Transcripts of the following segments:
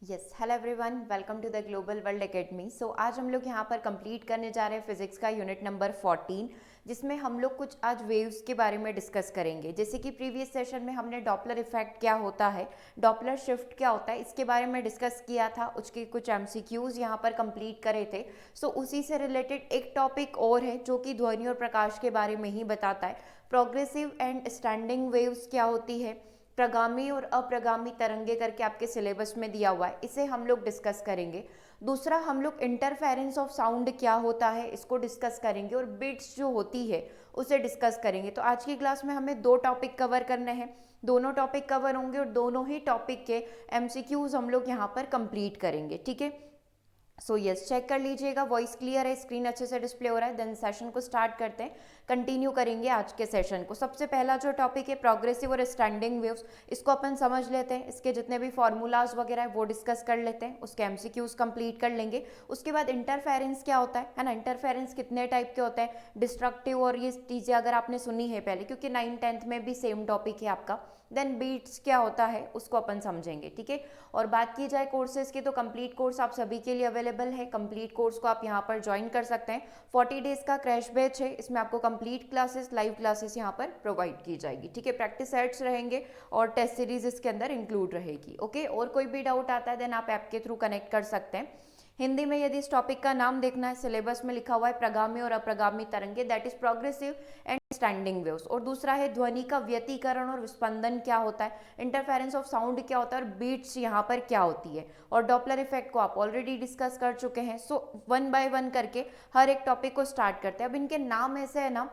Yes hello everyone, welcome to the global world academy. So आज हम लोग यहाँ पर कंप्लीट करने जा रहे हैं फिजिक्स का यूनिट नंबर 14, जिसमें हम लोग कुछ आज वेव्स के बारे में डिस्कस करेंगे। जैसे कि प्रीवियस सेशन में हमने डॉपलर इफेक्ट क्या होता है, डॉपलर शिफ्ट क्या होता है, इसके बारे में डिस्कस किया था। उसके कुछ एमसीक्यूज यहाँ पर कंप्लीट करे थे। सो उसी से रिलेटेड एक टॉपिक और है जो कि ध्वनि और प्रकाश के बारे में ही बताता है। प्रोग्रेसिव एंड स्टैंडिंग वेव्स क्या होती है, प्रगामी और अप्रगामी तरंगे करके आपके सिलेबस में दिया हुआ है, इसे हम लोग डिस्कस करेंगे। दूसरा हम लोग इंटरफेरेंस ऑफ साउंड क्या होता है इसको डिस्कस करेंगे, और बिट्स जो होती है उसे डिस्कस करेंगे। तो आज की क्लास में हमें दो टॉपिक कवर करने हैं, दोनों टॉपिक कवर होंगे और दोनों ही टॉपिक के एमसीक्यूज हम लोग यहाँ पर कंप्लीट करेंगे। ठीक है, सो यस चेक कर लीजिएगा, वॉइस क्लियर है, स्क्रीन अच्छे से डिस्प्ले हो रहा है। देन सेशन को स्टार्ट करते हैं, कंटिन्यू करेंगे आज के सेशन को। सबसे पहला जो टॉपिक है प्रोग्रेसिव और स्टैंडिंग वेव्स, इसको अपन समझ लेते हैं। इसके जितने भी फॉर्मूलाज वगैरह है वो डिस्कस कर लेते हैं, उसके एमसीक्यूज कंप्लीट कर लेंगे। उसके बाद इंटरफेरेंस क्या होता है ना, इंटरफेरेंस कितने टाइप के होते हैं, डिस्ट्रक्टिव, और ये चीज़ें अगर आपने सुनी है पहले, क्योंकि 9th-10th में भी सेम टॉपिक है आपका। देन बीट्स क्या होता है उसको अपन समझेंगे। ठीक है, और बात की जाए कोर्सेज की, तो कंप्लीट कोर्स आप सभी के लिए अवेलेबल है। कंप्लीट कोर्स को आप यहाँ पर ज्वाइन कर सकते हैं। 40 डेज का क्रैश बैच है, इसमें आपको कंप्लीट क्लासेस, लाइव क्लासेस यहाँ पर प्रोवाइड की जाएगी। ठीक है, प्रैक्टिस सेट्स रहेंगे और टेस्ट सीरीज इसके अंदर इंक्लूड रहेगी। ओके, और कोई भी डाउट आता है देन आप ऐप के थ्रू कनेक्ट कर सकते हैं। हिंदी में यदि इस टॉपिक का नाम देखना है, सिलेबस में लिखा हुआ है प्रगामी और अप्रगामी तरंगे, that is progressive and standing waves. और दूसरा है ध्वनि का व्यतिकरण और विस्पंदन क्या होता है, इंटरफेरेंस ऑफ साउंड क्या होता है, और बीट्स यहाँ पर क्या होती है। और डॉपलर इफेक्ट को आप ऑलरेडी डिस्कस कर चुके हैं। सो वन बाय वन करके हर एक टॉपिक को स्टार्ट करते हैं। अब इनके नाम ऐसे है ना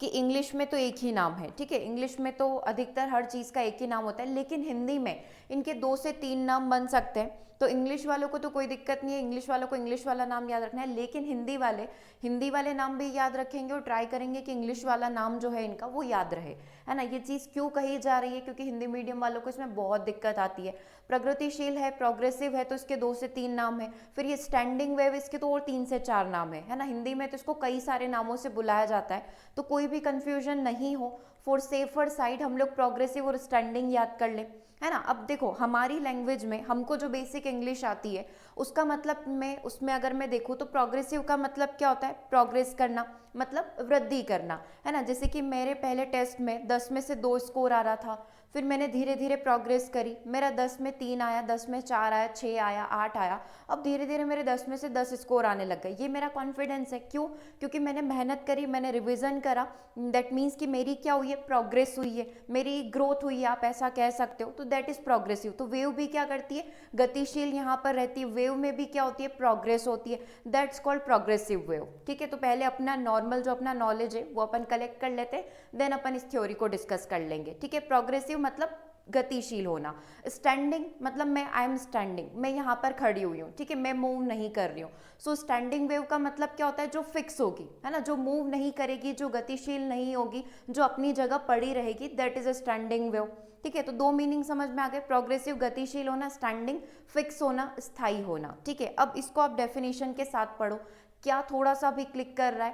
कि इंग्लिश में तो एक ही नाम है। ठीक है, इंग्लिश में तो अधिकतर हर चीज़ का एक ही नाम होता है, लेकिन हिंदी में इनके 2 से 3 नाम बन सकते हैं। तो इंग्लिश वालों को तो कोई दिक्कत नहीं है, इंग्लिश वालों को इंग्लिश वाला नाम याद रखना है, लेकिन हिंदी वाले नाम भी याद रखेंगे और ट्राई करेंगे कि इंग्लिश वाला नाम जो है इनका वो याद रहे। है ना, ये चीज़ क्यों कही जा रही है, क्योंकि हिंदी मीडियम वालों को इसमें बहुत दिक्कत आती है। प्रगतिशील है, प्रोग्रेसिव है, तो इसके 2 से 3 नाम है। फिर ये स्टैंडिंग वेव, इसके तो और 3 से 4 नाम है ना। हिंदी में तो इसको कई सारे नामों से बुलाया जाता है, तो कोई भी कंफ्यूजन नहीं हो। फॉर सेफर साइड हम लोग प्रोग्रेसिव और स्टैंडिंग याद कर ले, है ना। अब देखो, हमारी लैंग्वेज में हमको जो बेसिक इंग्लिश आती है उसका मतलब मैं उसमें अगर मैं देखूँ तो प्रोग्रेसिव का मतलब क्या होता है, प्रोग्रेस करना, मतलब वृद्धि करना, है ना। जैसे कि मेरे पहले टेस्ट में 10 में से 2 स्कोर आ रहा था, फिर मैंने धीरे धीरे प्रोग्रेस करी, मेरा 10 में 3 आया, 10 में 4 आया, 6 आया, 8 आया, अब धीरे धीरे मेरे 10 में से 10 स्कोर आने लग गए। ये मेरा कॉन्फिडेंस है। क्यों? क्योंकि मैंने मेहनत करी, मैंने रिविजन करा। दैट मीन्स कि मेरी क्या हुई है, प्रोग्रेस हुई है, मेरी ग्रोथ हुई है, आप ऐसा कह सकते हो। तो दैट इज प्रोग्रेसिव। तो वेव भी क्या करती है, गतिशील यहाँ पर रहती है। वेव में भी क्या होती है, प्रोग्रेस होती है। That's called progressive wave. ठीक है, तो पहले अपना नॉर्मल जो अपना नॉलेज है वो अपन कलेक्ट कर लेते हैं, देन अपन इस थ्योरी को डिस्कस कर लेंगे। ठीक है, प्रोग्रेसिव मतलब गतिशील होना। स्टैंडिंग मतलब मैं आई एम स्टैंडिंग, मैं यहाँ पर खड़ी हुई हूँ। ठीक है, मैं मूव नहीं कर रही हूँ। सो स्टैंडिंग वेव का मतलब क्या होता है, जो फिक्स होगी, है ना, जो मूव नहीं करेगी, जो गतिशील नहीं होगी, जो अपनी जगह पड़ी रहेगी, that is a standing wave. ठीक है, तो 2 मीनिंग समझ में आ गए, प्रोग्रेसिव गतिशील होना, स्टैंडिंग फिक्स होना, स्थायी होना। ठीक है, अब इसको आप डेफिनेशन के साथ पढ़ो, क्या थोड़ा सा भी क्लिक कर रहा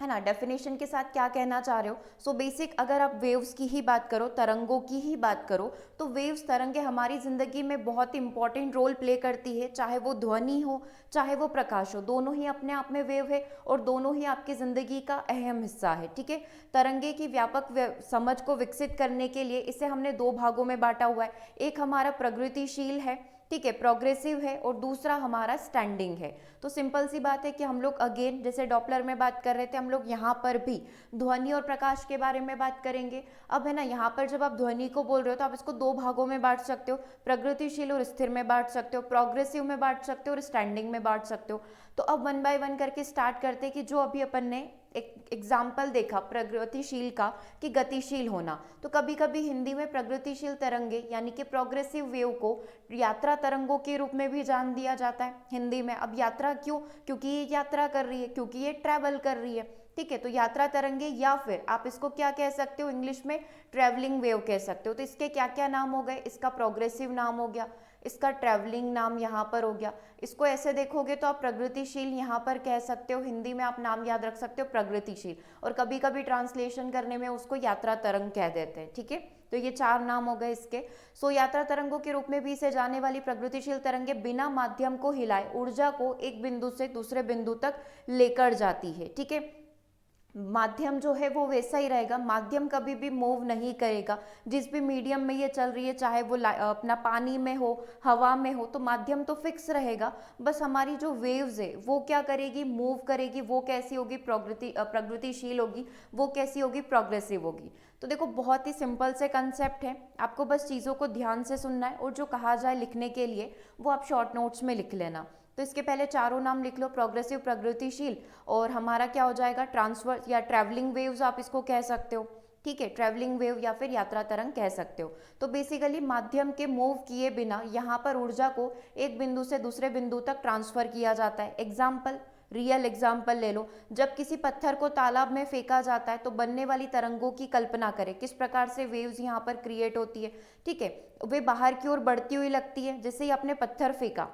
है ना, डेफिनेशन के साथ क्या कहना चाह रहे हो। सो बेसिक अगर आप वेव्स की ही बात करो, तरंगों की ही बात करो, तो वेव्स, तरंगे हमारी ज़िंदगी में बहुत इंपॉर्टेंट रोल प्ले करती है। चाहे वो ध्वनि हो, चाहे वो प्रकाश हो, दोनों ही अपने आप में वेव है और दोनों ही आपकी ज़िंदगी का अहम हिस्सा है। ठीक है, तरंगे की व्यापक समझ को विकसित करने के लिए इसे हमने 2 भागों में बांटा हुआ है। एक हमारा प्रगतिशील है, ठीक है, प्रोग्रेसिव है, और दूसरा हमारा स्टैंडिंग है। तो सिंपल सी बात है कि हम लोग अगेन जैसे डॉपलर में बात कर रहे थे, हम लोग यहाँ पर भी ध्वनि और प्रकाश के बारे में बात करेंगे। अब है ना, यहाँ पर जब आप ध्वनि को बोल रहे हो तो आप इसको 2 भागों में बांट सकते हो, प्रगतिशील और स्थिर में बांट सकते हो, प्रोग्रेसिव में बांट सकते हो और स्टैंडिंग में बांट सकते हो। तो अब वन बाय वन करके स्टार्ट करते हैं कि जो अभी अपन ने एक एग्जाम्पल देखा प्रगतिशील का, कि गतिशील होना, तो कभी कभी हिंदी में प्रगतिशील तरंगे यानी कि प्रोग्रेसिव वेव को यात्रा तरंगों के रूप में भी जान दिया जाता है हिंदी में। अब यात्रा क्यों, क्योंकि ये यात्रा कर रही है, क्योंकि ये ट्रैवल कर रही है। ठीक है, तो यात्रा तरंगे, या फिर आप इसको क्या कह सकते हो, इंग्लिश में ट्रैवलिंग वेव कह सकते हो। तो इसके क्या क्या नाम हो गए, इसका प्रोग्रेसिव नाम हो गया, इसका ट्रैवलिंग नाम यहाँ पर हो गया। इसको ऐसे देखोगे तो आप प्रगतिशील यहाँ पर कह सकते हो, हिंदी में आप नाम याद रख सकते हो प्रगतिशील, और कभी कभी ट्रांसलेशन करने में उसको यात्रा तरंग कह देते हैं, ठीक है। तो ये 4 नाम हो गए इसके। सो यात्रा तरंगों के रूप में भी इसे जाने वाली प्रगतिशील तरंगे बिना माध्यम को हिलाए ऊर्जा को एक बिंदु से दूसरे बिंदु तक लेकर जाती है, ठीक है। माध्यम जो है वो वैसा ही रहेगा, माध्यम कभी भी मूव नहीं करेगा। जिस भी मीडियम में ये चल रही है, चाहे वो अपना पानी में हो, हवा में हो, तो माध्यम तो फिक्स रहेगा। बस हमारी जो वेव्स है वो क्या करेगी, मूव करेगी। वो कैसी होगी, प्रगतिशील होगी। वो कैसी होगी, प्रोग्रेसिव होगी। तो देखो बहुत ही सिंपल से कंसेप्ट है, आपको बस चीज़ों को ध्यान से सुनना है, और जो कहा जाए लिखने के लिए वो आप शॉर्ट नोट्स में लिख लेना। तो इसके पहले चारों नाम लिख लो, प्रोग्रेसिव, प्रगतिशील, और हमारा क्या हो जाएगा, ट्रांसफर या ट्रैवलिंग वेव्स आप इसको कह सकते हो, ठीक है। ट्रैवलिंग वेव या फिर यात्रा तरंग कह सकते हो। तो बेसिकली माध्यम के मूव किए बिना यहाँ पर ऊर्जा को एक बिंदु से दूसरे बिंदु तक ट्रांसफर किया जाता है। एग्जाम्पल, रियल एग्जाम्पल ले लो। जब किसी पत्थर को तालाब में फेंका जाता है तो बनने वाली तरंगों की कल्पना करें, किस प्रकार से वेव्स यहाँ पर क्रिएट होती है, ठीक है। वे बाहर की ओर बढ़ती हुई लगती है। जैसे ही आपने पत्थर फेंका,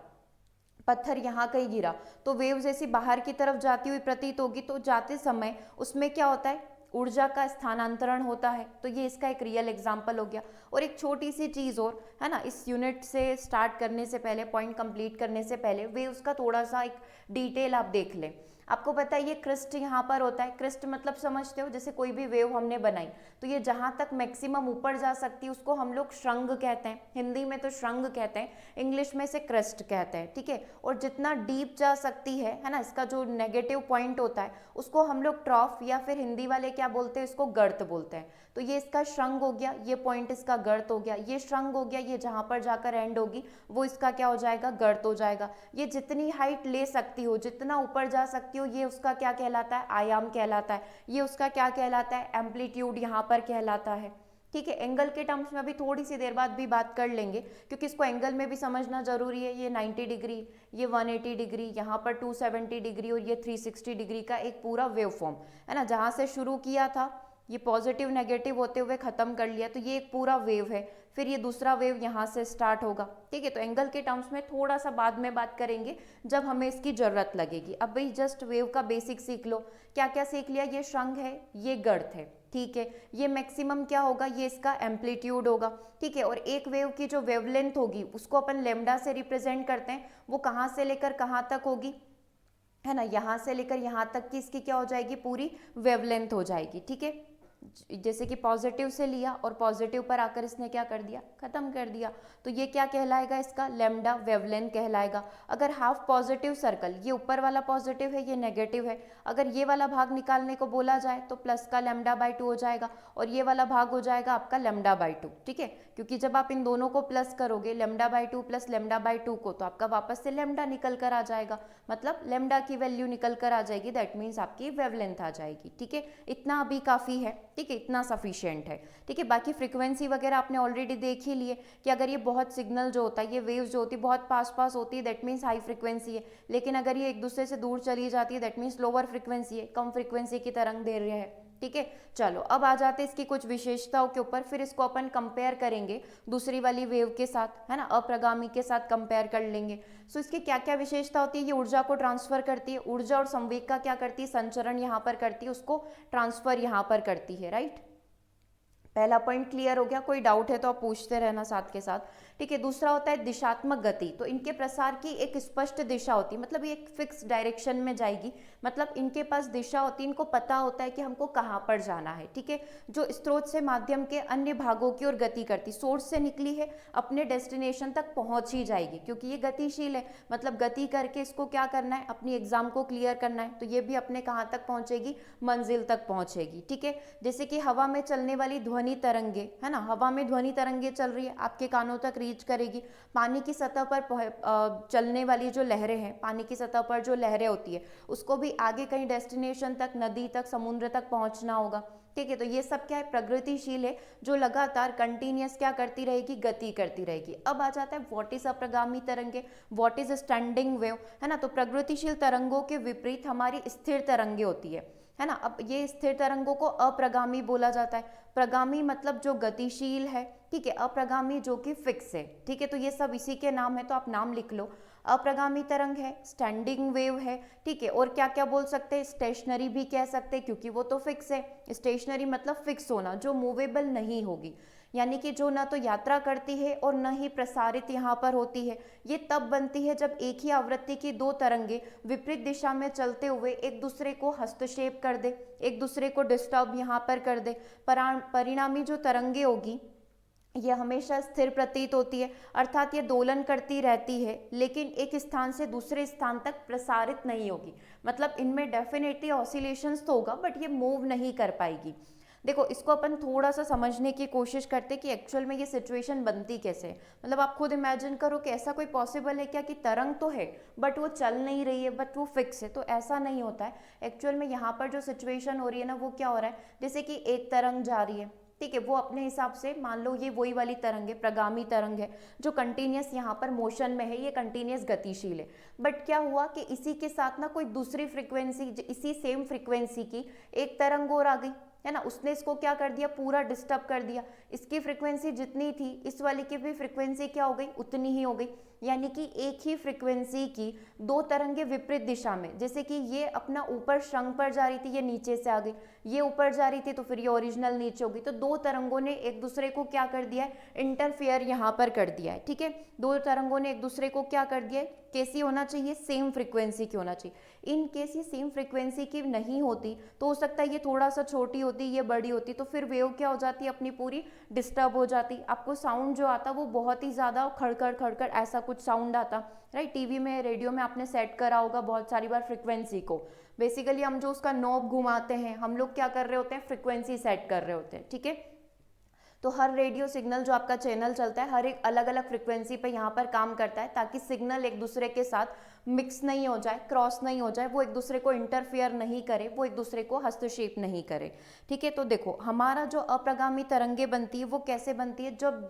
पत्थर यहाँ कहीं गिरा, तो वेव्स ऐसी बाहर की तरफ जाती हुई प्रतीत होगी। तो जाते समय उसमें क्या होता है, ऊर्जा का स्थानांतरण होता है। तो ये इसका एक रियल एग्जाम्पल हो गया। और एक छोटी सी चीज़ और है ना, इस यूनिट से स्टार्ट करने से पहले, पॉइंट कंप्लीट करने से पहले वेव्स का थोड़ा सा एक डिटेल आप देख लें। आपको पता है ये क्रिस्ट यहाँ पर होता है। क्रिस्ट मतलब समझते हो, जैसे कोई भी वेव हमने बनाई तो ये जहाँ तक मैक्सिमम ऊपर जा सकती है उसको हम लोग श्रृंग कहते हैं। हिंदी में तो श्रृंग कहते हैं, इंग्लिश में से क्रिस्ट कहते हैं, ठीक है। और जितना डीप जा सकती है ना, इसका जो नेगेटिव पॉइंट होता है उसको हम लोग ट्रॉफ, या फिर हिंदी वाले क्या बोलते हैं, इसको गर्त बोलते हैं। तो ये इसका श्रृंग हो गया, ये पॉइंट इसका गर्त हो गया, ये श्रृंग हो गया, ये जहाँ पर जाकर एंड होगी वो इसका क्या हो जाएगा, गर्त हो जाएगा। ये जितनी हाइट ले सकती हो, जितना ऊपर जा सकती हो, ये उसका क्या कहलाता है, आयाम कहलाता है। ये उसका क्या कहलाता है, एम्पलीट्यूड यहाँ पर कहलाता है, ठीक है। एंगल के टर्म्स में अभी थोड़ी सी देर बाद भी बात कर लेंगे, क्योंकि इसको एंगल में भी समझना जरूरी है। ये 90 डिग्री, ये 180 डिग्री, यहाँ पर 270 डिग्री, और ये 360 डिग्री का एक पूरा वेव फॉर्म है ना। जहाँ से शुरू किया था, ये पॉजिटिव नेगेटिव होते हुए खत्म कर लिया, तो ये एक पूरा वेव है। फिर ये दूसरा वेव यहाँ से स्टार्ट होगा, ठीक है। तो एंगल के टर्म्स में थोड़ा सा बाद में बात करेंगे जब हमें इसकी जरूरत लगेगी। अब भाई जस्ट वेव का बेसिक सीख लो। क्या क्या सीख लिया, ये श्रृंग है, ये गर्त है, ठीक है। ये मैक्सिमम क्या होगा, ये इसका एम्पलीट्यूड होगा, ठीक है। और एक वेव की जो वेवलेंथ होगी उसको अपन लैम्डा से रिप्रेजेंट करते हैं। वो कहाँ से लेकर कहाँ तक होगी, है ना, यहाँ से लेकर यहाँ तक की इसकी क्या हो जाएगी, पूरी वेवलेंथ हो जाएगी, ठीक है। जैसे कि पॉजिटिव से लिया और पॉजिटिव पर आकर इसने क्या कर दिया, खत्म कर दिया। तो ये क्या कहलाएगा, इसका लैम्डा वेवलेंथ कहलाएगा। अगर हाफ पॉजिटिव सर्कल, ये ऊपर वाला पॉजिटिव है, ये नेगेटिव है, अगर ये वाला भाग निकालने को बोला जाए तो प्लस का लैम्डा बाई 2 हो जाएगा, और ये वाला भाग हो जाएगा आपका लैम्डा बाई 2, ठीक है। क्योंकि जब आप इन दोनों को प्लस करोगे, lambda by 2 plus lambda by 2 को, तो आपका वापस से लैम्डा निकल कर आ जाएगा, मतलब लैम्डा की वैल्यू निकल कर आ जाएगी। दैट मीन्स आपकी वेवलेंथ आ जाएगी, ठीक है। इतना अभी काफ़ी है, ठीक है, इतना सफिशिएंट है, ठीक है। बाकी फ्रीक्वेंसी वगैरह आपने ऑलरेडी देख ही लिए कि अगर ये बहुत सिग्नल जो होता है, ये वेव्स जो होती है बहुत पास होती है, दैट मीन्स हाई फ्रीक्वेंसी है। लेकिन अगर ये एक दूसरे से दूर चली जाती है, दैट मीन्स लोअर फ्रीक्वेंसी है, कम फ्रीक्वेंसी की तरंग दे रही है, ठीक है। चलो अब आ जाते हैं इसकी कुछ विशेषताओं के ऊपर, फिर इसको अपन कंपेयर करेंगे दूसरी वाली वेव के साथ, है ना, अप्रगामी के साथ कंपेयर कर लेंगे। सो इसकी क्या क्या विशेषता होती है, ये ऊर्जा को ट्रांसफर करती है, ऊर्जा और संवेग का क्या करती है, संचरण यहाँ पर करती है, उसको ट्रांसफर यहाँ पर करती है, राइट। पहला पॉइंट क्लियर हो गया, कोई डाउट है तो आप पूछते रहना साथ के साथ, ठीक है। दूसरा होता है दिशात्मक गति। तो इनके प्रसार की एक स्पष्ट दिशा होती है, मतलब ये एक फिक्स डायरेक्शन में जाएगी, मतलब इनके पास दिशा होती है, इनको पता होता है कि हमको कहाँ पर जाना है, ठीक है। जो स्रोत से माध्यम के अन्य भागों की ओर गति करती, सोर्स से निकली है अपने डेस्टिनेशन तक पहुंच ही जाएगी, क्योंकि ये गतिशील है, मतलब गति करके इसको क्या करना है, अपनी एग्जाम को क्लियर करना है। तो ये भी अपने कहाँ तक पहुंचेगी, मंजिल तक पहुंचेगी, ठीक है। जैसे कि हवा में चलने वाली ध्वनि तरंगे, है ना, हवा में ध्वनि तरंगे चल रही है, आपके कानों तक रीच करेगी। पानी की सतह पर चलने वाली जो लहरें हैं, पानी की सतह पर जो लहरें होती है, उसको भी आगे कहीं डेस्टिनेशन तक, नदी तक, समुद्र तक पहुंचना होगा, ठीक है। तो ये सब क्या है, प्रगतिशील है, जो लगातार कंटिन्यूअस क्या करती रहेगी, गति करती रहेगी। अब आ जाता है व्हाट इज अप्रगामी तरंगे, व्हाट इज स्टैंडिंग वेव, है ना। तो प्रगतिशील तरंगों के विपरीत हमारी स्थिर तरंगे होती है। है ना। अब ये स्थिर तरंगों को अप्रगामी बोला जाता है। प्रगामी मतलब जो गतिशील है, ठीक है, अप्रगामी जो कि फिक्स है, ठीक है। तो ये सब इसी के नाम है, तो आप नाम लिख लो। अप्रगामी तरंग है, स्टैंडिंग वेव है, ठीक है। और क्या क्या बोल सकते हैं, स्टेशनरी भी कह सकते हैं क्योंकि वो तो फिक्स है। स्टेशनरी मतलब फिक्स होना, जो मूवेबल नहीं होगी, यानी कि जो ना तो यात्रा करती है और न ही प्रसारित यहाँ पर होती है। ये तब बनती है जब एक ही आवृत्ति की दो तरंगे विपरीत दिशा में चलते हुए एक दूसरे को हस्तक्षेप कर दे, एक दूसरे को डिस्टर्ब यहाँ पर कर दे। परिणामी जो तरंगे होगी ये हमेशा स्थिर प्रतीत होती है, अर्थात ये दोलन करती रहती है, लेकिन एक स्थान से दूसरे स्थान तक प्रसारित नहीं होगी। मतलब इनमें डेफिनेटली ऑसिलेशंस तो होगा, बट ये मूव नहीं कर पाएगी। देखो, इसको अपन थोड़ा सा समझने की कोशिश करते कि एक्चुअल में ये सिचुएशन बनती कैसे है। मतलब आप खुद इमेजिन करो कि ऐसा कोई पॉसिबल है क्या कि तरंग तो है बट वो चल नहीं रही है, बट वो फिक्स है, तो ऐसा नहीं होता है। एक्चुअल में यहाँ पर जो सिचुएशन हो रही है ना, वो क्या हो रहा है, जैसे कि एक तरंग जा रही है, ठीक है, वो अपने हिसाब से मान लो ये वही वाली तरंग है, प्रगामी तरंग है, जो कंटिन्यूस यहाँ पर मोशन में है, ये कंटिन्यूस गतिशील है। बट क्या हुआ कि इसी के साथ ना कोई दूसरी फ्रीक्वेंसी, इसी सेम फ्रीक्वेंसी की एक तरंग और आ गई, है ना। उसने इसको क्या कर दिया, पूरा डिस्टर्ब कर दिया। इसकी फ्रीक्वेंसी जितनी थी, इस वाली की भी फ्रीक्वेंसी क्या हो गई, उतनी ही हो गई। यानी कि एक ही फ्रीक्वेंसी की दो तरंगे विपरीत दिशा में, जैसे कि ये अपना ऊपर श्रृंग पर जा रही थी, ये नीचे से आ गई, ये ऊपर जा रही थी तो फिर ये ओरिजिनल नीचे होगी। तो दो तरंगों ने एक दूसरे को क्या कर दिया है, इंटरफेयर यहाँ पर कर दिया है, ठीक है। दो तरंगों ने एक दूसरे को क्या कर दिया है, कैसी होना चाहिए, सेम फ्रीक्वेंसी की होना चाहिए। इन केस ये सेम फ्रीक्वेंसी की नहीं होती तो हो सकता है ये थोड़ा सा छोटी होती, ये बड़ी होती, तो फिर वेव क्या हो जाती है, अपनी पूरी डिस्टर्ब हो जाती। आपको साउंड जो आता वो बहुत ही ज़्यादा खड़खड़ खड़खड़ ऐसा कुछ साउंड आता, राइट। टीवी में, रेडियो में आपने सेट करा होगा बहुत सारी बार फ्रीक्वेंसी को। बेसिकली हम जो उसका नॉब घुमाते हैं, हम लोग क्या कर रहे होते हैं, फ्रीक्वेंसी सेट कर रहे होते हैं, ठीक है। तो हर रेडियो सिग्नल जो आपका चैनल चलता है, हर एक अलग अलग फ्रिक्वेंसी पे यहाँ पर काम करता है, ताकि सिग्नल एक दूसरे के साथ मिक्स नहीं हो जाए, क्रॉस नहीं हो जाए, वो एक दूसरे को इंटरफियर नहीं करे, वो एक दूसरे को हस्तक्षेप नहीं करे, ठीक है। तो देखो, हमारा जो अप्रगामी तरंगे बनती है वो कैसे बनती है, जब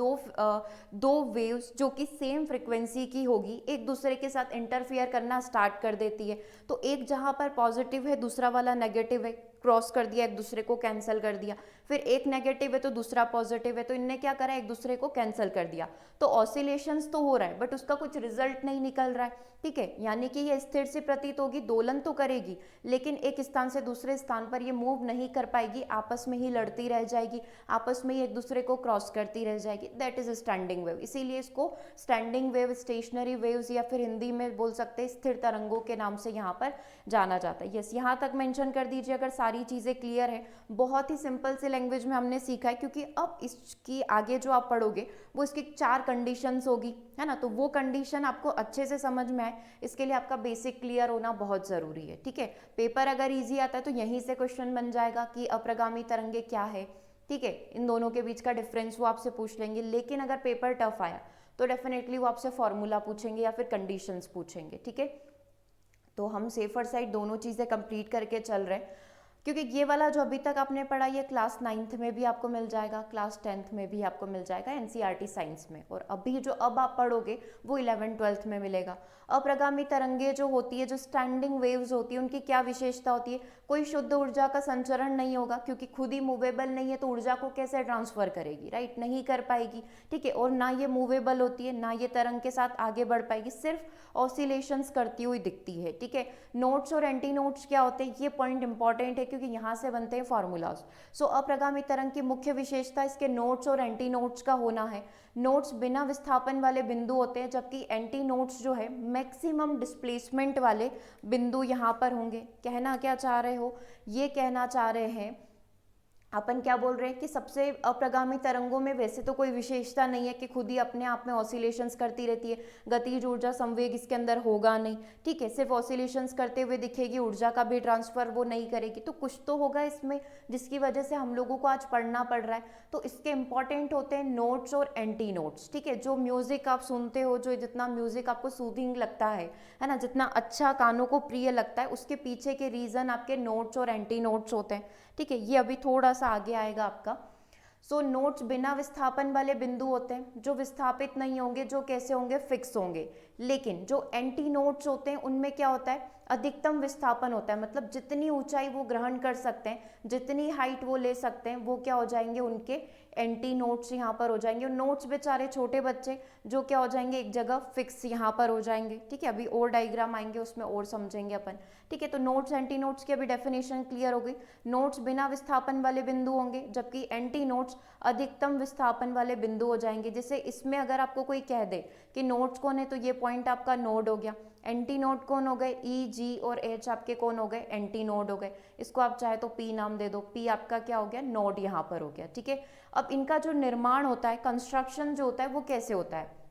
दो वेव्स जो कि सेम फ्रिक्वेंसी की होगी एक दूसरे के साथ इंटरफियर करना स्टार्ट कर देती है। तो एक जहाँ पर पॉजिटिव है, दूसरा वाला नेगेटिव है, क्रॉस कर दिया, एक दूसरे को कैंसिल कर दिया। फिर एक नेगेटिव है तो दूसरा पॉजिटिव है, तो इनने क्या करा, एक दूसरे को कैंसिल कर दिया। तो ऑसिलेशंस तो हो रहा है बट उसका कुछ रिजल्ट नहीं निकल रहा है, ठीक है। यानी कि ये स्थिर से प्रतीत होगी, दोलन तो करेगी, लेकिन एक स्थान से दूसरे स्थान पर ये मूव नहीं कर पाएगी, आपस में ही लड़ती रह जाएगी, आपस में ही एक दूसरे को क्रॉस करती रह जाएगी। That is standing wave. इसीलिए इसको स्टैंडिंग वेव, स्टेशनरी वेव्स, या फिर हिंदी में बोल सकते हैं स्थिर तरंगों के नाम से यहाँ पर जाना जाता है। यस, यहाँ तक मेंशन कर दीजिए अगर सारी चीज़ें क्लियर है। बहुत ही सिंपल से लैंग्वेज में हमने सीखा है, क्योंकि अब इसकी आगे जो आप पढ़ोगे वो इसकी 4 कंडीशंस होगी, है ना। तो वो कंडीशन आपको अच्छे से समझ में आए, इसके लिए आपका बेसिक क्लियर होना बहुत ज़रूरी है, ठीक है। पेपर अगर ईजी आता है तो यहीं से क्वेश्चन बन जाएगा कि अप्रगामी तरंगे क्या है, ठीक है, इन दोनों के बीच का डिफरेंस वो आपसे पूछ लेंगे। लेकिन अगर पेपर टफ आया तो डेफिनेटली वो आपसे फॉर्मूला पूछेंगे या फिर कंडीशंस पूछेंगे, ठीक है। तो हम सेफर साइड दोनों चीज़ें कंप्लीट करके चल रहे हैं, क्योंकि ये वाला जो अभी तक आपने पढ़ा ये क्लास 9th में भी आपको मिल जाएगा, क्लास 10th में भी आपको मिल जाएगा एनसीईआरटी साइंस में, और अभी जो अब आप पढ़ोगे वो 11th 12th में मिलेगा। अप्रगामी तरंगे जो होती है, जो स्टैंडिंग वेव्स होती है, उनकी क्या विशेषता होती है, कोई शुद्ध ऊर्जा का संचरण नहीं होगा, क्योंकि खुद ही मूवेबल नहीं है तो ऊर्जा को कैसे ट्रांसफर करेगी, राइट, नहीं कर पाएगी, ठीक है। और ना ये मूवेबल होती है, ना ये तरंग के साथ आगे बढ़ पाएगी, सिर्फ ऑसिलेशंस करती हुई दिखती है, ठीक है। नोट्स और एंटी नोट्स क्या होते हैं, ये पॉइंट इंपॉर्टेंट है क्योंकि यहाँ से बनते हैं फार्मूलाज। सो अप्रगामी तरंग की मुख्य विशेषता इसके नोट्स और एंटी नोट्स का होना है। नोट्स बिना विस्थापन वाले बिंदु होते हैं, जबकि एंटी नोट्स जो है मैक्सिमम डिस्प्लेसमेंट वाले बिंदु यहाँ पर होंगे। कहना क्या चाह रहे हो, ये कहना चाह रहे हैं अपन क्या बोल रहे हैं कि सबसे अप्रगामी तरंगों में वैसे तो कोई विशेषता नहीं है कि खुद ही अपने आप में ऑसिलेशंस करती रहती है, गतिज ऊर्जा संवेग इसके अंदर होगा नहीं, ठीक है, सिर्फ ऑसिलेशंस करते हुए दिखेगी, ऊर्जा का भी ट्रांसफर वो नहीं करेगी। तो कुछ तो होगा इसमें जिसकी वजह से हम लोगों को आज पढ़ना पड़ रहा है। तो इसके इंपॉर्टेंट होते हैं नोट्स और एंटी नोट्स, ठीक है। जो म्यूजिक आप सुनते हो, जो जितना म्यूजिक आपको सूदिंग लगता है ना, जितना अच्छा कानों को प्रिय लगता है, उसके पीछे के रीजन आपके नोट्स और एंटी नोट्स होते हैं, ठीक है। ये अभी थोड़ा सा आगे आएगा आपका। सो नोट्स बिना विस्थापन वाले बिंदु होते हैं, जो विस्थापित नहीं होंगे, जो कैसे होंगे, फिक्स होंगे। लेकिन जो एंटी नोट्स होते हैं उनमें क्या होता है, अधिकतम विस्थापन होता है, मतलब जितनी ऊंचाई वो ग्रहण कर सकते हैं, जितनी हाइट वो ले सकते हैं, वो क्या हो जाएंगे, उनके एंटी नोड्स यहाँ पर हो जाएंगे। और नोड्स बेचारे छोटे बच्चे जो क्या हो जाएंगे, एक जगह फिक्स यहाँ पर हो जाएंगे। ठीक है, अभी और डायग्राम आएंगे उसमें और समझेंगे अपन। ठीक है, तो नोड्स एंटी नोड्स की अभी डेफिनेशन क्लियर हो गई। नोड्स बिना विस्थापन वाले बिंदु होंगे, जबकि एंटी नोड्स अधिकतम विस्थापन वाले बिंदु हो जाएंगे। जैसे इसमें अगर आपको कोई कह दे कि नोड्स कौन है, तो ये पॉइंट आपका नोड हो गया। एंटी नोड कौन हो गए, ई, जी और एच आपके कौन हो गए, एंटी नोड हो गए। इसको आप चाहे तो पी नाम दे दो, पी आपका क्या हो गया, नोड यहाँ पर हो गया। ठीक है, अब इनका जो निर्माण होता है, कंस्ट्रक्शन जो होता है, वो कैसे होता है।